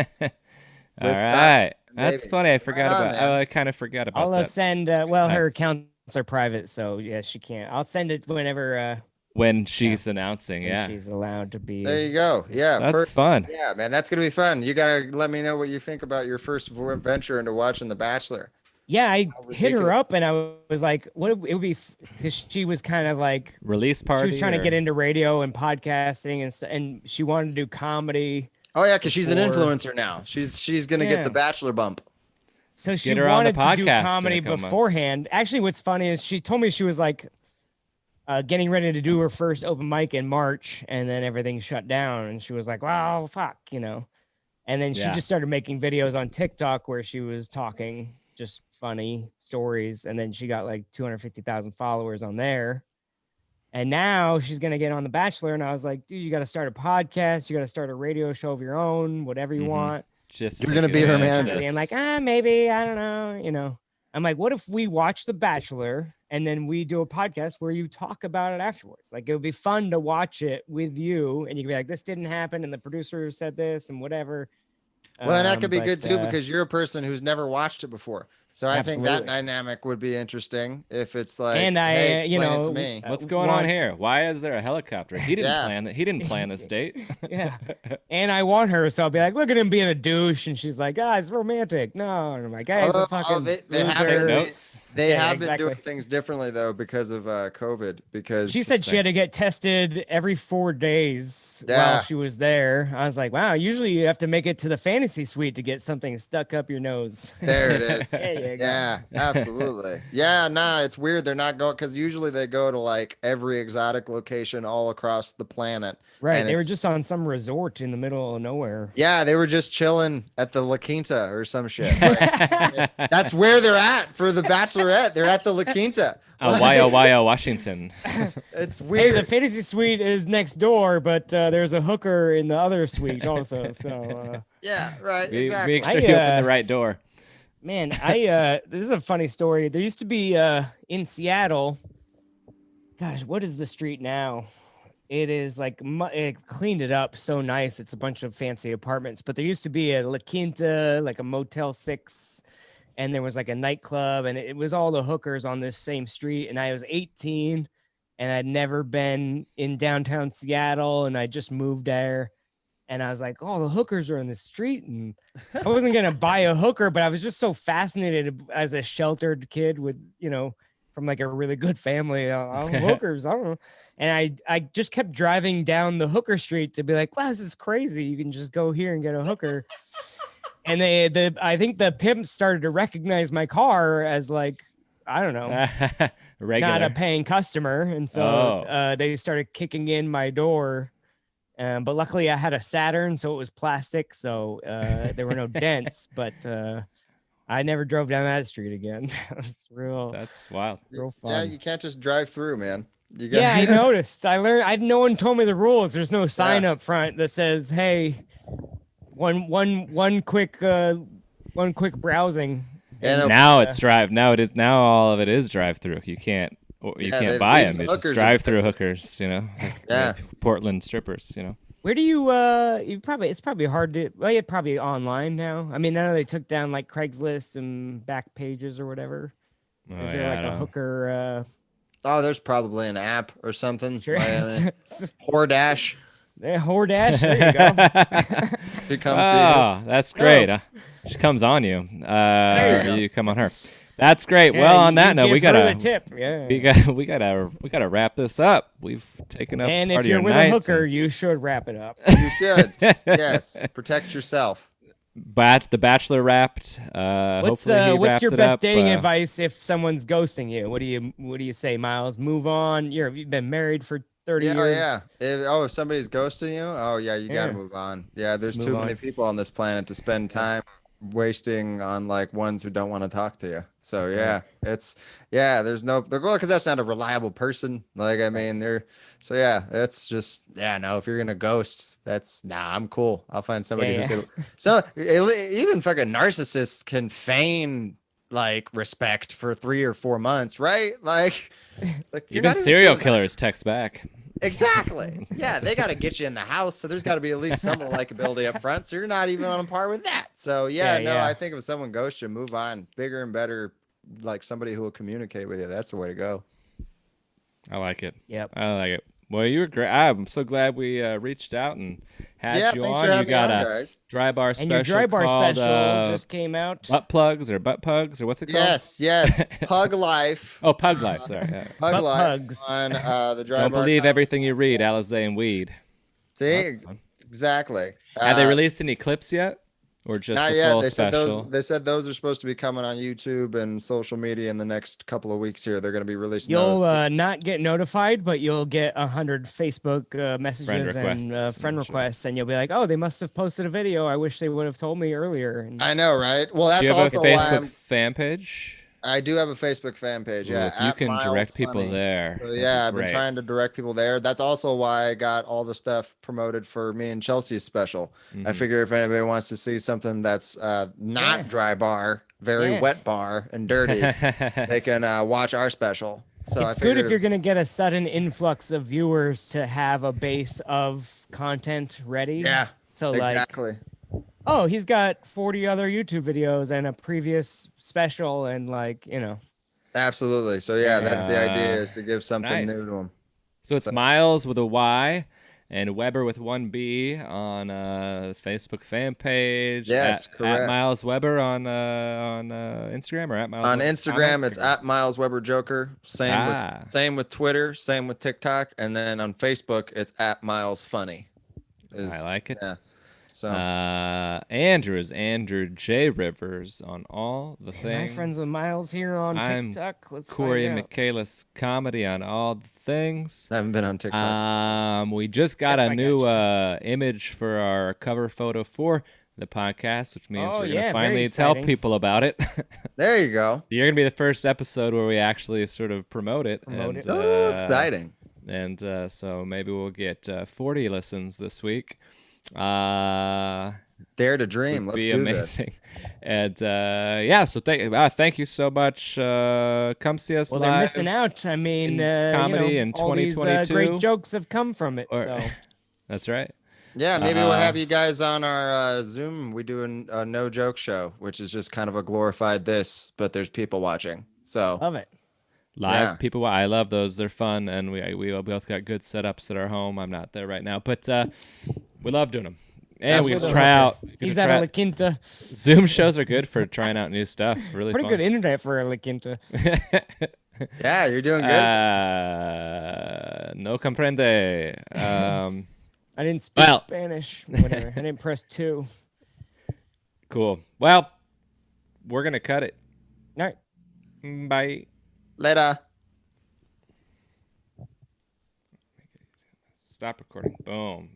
S1: All right. That's funny. I forgot about. I kind of forgot about
S2: I'll
S1: that.
S2: send. Well, her accounts are private, so yeah, she can't. I'll send it whenever.
S1: When she's announcing,
S2: when she's allowed to be.
S3: There you go. Yeah,
S1: that's fun.
S3: Yeah, man, that's gonna be fun. You gotta let me know what you think about your first venture into watching The Bachelor.
S2: Yeah, I hit her up and I was like, "What it would be?" Because she was kind of like
S1: release party.
S2: She was trying to get into radio and podcasting and she wanted to do comedy.
S3: Oh yeah, because she's an influencer now. She's gonna get the Bachelor bump.
S2: So she wanted to do comedy beforehand. Actually, what's funny is she told me she was like getting ready to do her first open mic in March, and then everything shut down, and she was like, "Well, fuck," And then she just started making videos on TikTok where she was talking just funny stories, and then she got like 250,000 followers on there. And now she's gonna get on The Bachelor, and I was like, dude, you got to start a podcast, you got to start a radio show of your own, whatever you want.
S1: Just
S3: you're gonna be her manager.
S2: And like, maybe, I don't know, I'm like, what if we watch The Bachelor and then we do a podcast where you talk about it afterwards? Like, it would be fun to watch it with you, and you could be like, this didn't happen, and the producer said this, and whatever.
S3: Well, and that could be good too, because you're a person who's never watched it before. So I think that dynamic would be interesting if it's like,
S2: and
S3: hey, explain it to me.
S1: What's going on here? Why is there a helicopter? He didn't plan that. He didn't plan this date.
S2: Yeah. And I want her, so I'll be like, look at him being a douche, and she's like, it's romantic. No, and I'm like, hey, it's a fucking
S3: they have
S1: notes.
S3: They have been doing things differently though because of COVID. Because
S2: she said she had to get tested every 4 days while she was there. I was like, wow, usually you have to make it to the fantasy suite to get something stuck up your nose.
S3: There it is. Yeah, absolutely. Yeah, nah, it's weird. They're not going, because usually they go to like every exotic location all across the planet.
S2: Right. They were just on some resort in the middle of nowhere.
S3: Yeah, they were just chilling at the La Quinta or some shit. Like, that's where they're at for the Bachelorette. They're at the La Quinta.
S1: Washington.
S3: It's weird.
S2: Hey, the fantasy suite is next door, but there's a hooker in the other suite also. So
S3: yeah, right. Exactly.
S1: Make sure you open the right door.
S2: Man, this is a funny story. There used to be in Seattle. Gosh, what is the street now? It is like it cleaned it up so nice. It's a bunch of fancy apartments, but there used to be a La Quinta, like a Motel 6, and there was like a nightclub, and it was all the hookers on this same street. And I was 18, and I'd never been in downtown Seattle, and I just moved there. And I was like, oh, the hookers are in the street. And I wasn't going to buy a hooker, but I was just so fascinated as a sheltered kid with, from like a really good family. Hookers, I don't know. And I just kept driving down the hooker street to be like, wow, this is crazy. You can just go here and get a hooker. And I think the pimps started to recognize my car as like, I don't know, not a paying customer. And so they started kicking in my door. But luckily I had a Saturn, so it was plastic. So there were no dents, but I never drove down that street again.
S1: That's wild.
S2: Real fun.
S3: Yeah, you can't just drive through, man.
S2: I noticed. I learned. No one told me the rules. There's no sign up front that says, "Hey, one quick browsing."
S1: And now it's drive. Now all of it is drive through. You can't buy them. It's just drive through hookers. Like Portland strippers.
S2: Where do you it's probably hard to, probably online now. I mean, I know they took down like Craigslist and back pages or whatever. Is there like a hooker?
S3: There's probably an app or something.
S2: Sure.
S3: Whoredash.
S2: Yeah, Whoredash. There you go.
S3: She comes to you.
S1: That's great. She comes on you. You come on her. That's great. Yeah, well, on that note, we gotta
S2: tip. Yeah.
S1: We gotta wrap this up. We've taken up.
S2: And
S1: part
S2: if you're
S1: of
S2: with
S1: your
S2: a hooker, you should wrap it up.
S3: You should. Yes. Protect yourself.
S1: The Bachelor wrapped.
S2: What's your best dating advice if someone's ghosting you? What do you say, Myles? Move on. You've been married for 30 years.
S3: Yeah. If somebody's ghosting you, you gotta move on. Yeah, there's too many people on this planet to spend time wasting on like ones who don't want to talk to you. So there's no, because that's not a reliable person. Like, I mean, it's just, if you're gonna ghost, I'm cool. I'll find somebody who could. So even fucking narcissists can feign like respect for 3 or 4 months, right? Like
S1: even serial killers text back.
S3: Exactly. Yeah, they got to get you in the house, so there's got to be at least some likability up front. So you're not even on par with that. So I think if someone ghosts you, move on. Bigger and better, like somebody who will communicate with you. That's the way to go.
S1: I like it.
S2: Yep.
S1: I like it. Well, you were great. I'm so glad we reached out and had you
S3: thanks
S1: on.
S3: For having
S1: you got
S3: me on,
S1: a
S3: guys.
S1: dry bar special.
S2: And your dry bar
S1: called,
S2: special just came out.
S1: Butt pugs or what's it called?
S3: Yes. Pug life.
S1: Oh, pug life. Sorry.
S3: Pug life
S2: pugs.
S3: on the dry
S1: Don't
S3: bar.
S1: believe everything you read, Alizé and Weed.
S3: See, exactly.
S1: Have they released any clips yet? Or just
S3: not
S1: the
S3: yet.
S1: full
S3: They
S1: special?
S3: they said those are supposed to be coming on YouTube and social media in the next couple of weeks here. They're going to be releasing
S2: You'll
S3: those.
S2: Not get notified, but you'll get 100 Facebook messages and friend requests, and you'll be like, oh, they must have posted a video. I wish they would have told me earlier. And
S3: I know, right? Well, that's
S1: Do you have
S3: also
S1: a Facebook fan page?
S3: I do have a Facebook fan page.
S1: Well,
S3: Yeah,
S1: if you can
S3: Myles
S1: direct people
S3: Funny.
S1: there.
S3: So, I've been trying to direct people there. That's also why I got all the stuff promoted for me and Chelsea's special. I figure if anybody wants to see something that's not dry bar, very wet bar and dirty, they can watch our special. So
S2: it's good if you're going to get a sudden influx of viewers to have a base of content ready.
S3: Yeah,
S2: so
S3: exactly.
S2: Like, oh, he's got 40 other YouTube videos and a previous special, and like, you know.
S3: Absolutely. So yeah, that's the idea, is to give something new to them.
S1: So it's Myles with a Y and Weber with one B on Facebook fan page.
S3: Yes, correct.
S1: At Myles Weber on Instagram, or at Myles
S3: on
S1: Weber
S3: Instagram,
S1: comic?
S3: it's at Myles Weber Joker. Same with Twitter, same with TikTok, and then on Facebook, it's at Myles Funny.
S1: I like it.
S3: Yeah. So
S1: Andrew is Andrew J. Rivers on all the things.
S2: My friends with Myles here on TikTok. Let's
S1: Cory
S2: find
S1: and
S2: out.
S1: Michaelis comedy on all the things.
S3: I haven't been on TikTok.
S1: We just got a new image for our cover photo for the podcast, which means we're gonna finally tell people about it.
S3: There you go.
S1: You're gonna be the first episode where we actually sort of promote it.
S3: Oh, exciting!
S1: And so maybe we'll get 40 listens this week. Dare
S3: to dream. Let's do
S1: amazing.
S3: This.
S1: And so thank you so much. Come see us live.
S2: Well, they're missing out. I mean,
S1: comedy in 2022.
S2: All these great jokes have come from it.
S1: That's right.
S3: Yeah, maybe we'll have you guys on our Zoom. We do a no joke show, which is just kind of a glorified this, but there's people watching. So
S2: love it.
S1: Live people. I love those. They're fun, and we both got good setups at our home. I'm not there right now, but we love doing them. And we can try out.
S2: He's at a La Quinta.
S1: Zoom shows are good for trying out new stuff. Really
S2: pretty good internet for a La Quinta.
S3: Yeah, you're doing good.
S1: No comprende.
S2: I didn't speak Spanish. Whatever. I didn't press 2.
S1: Cool. Well, we're gonna cut it.
S2: All right.
S1: Bye.
S3: Later.
S1: Stop recording. Boom.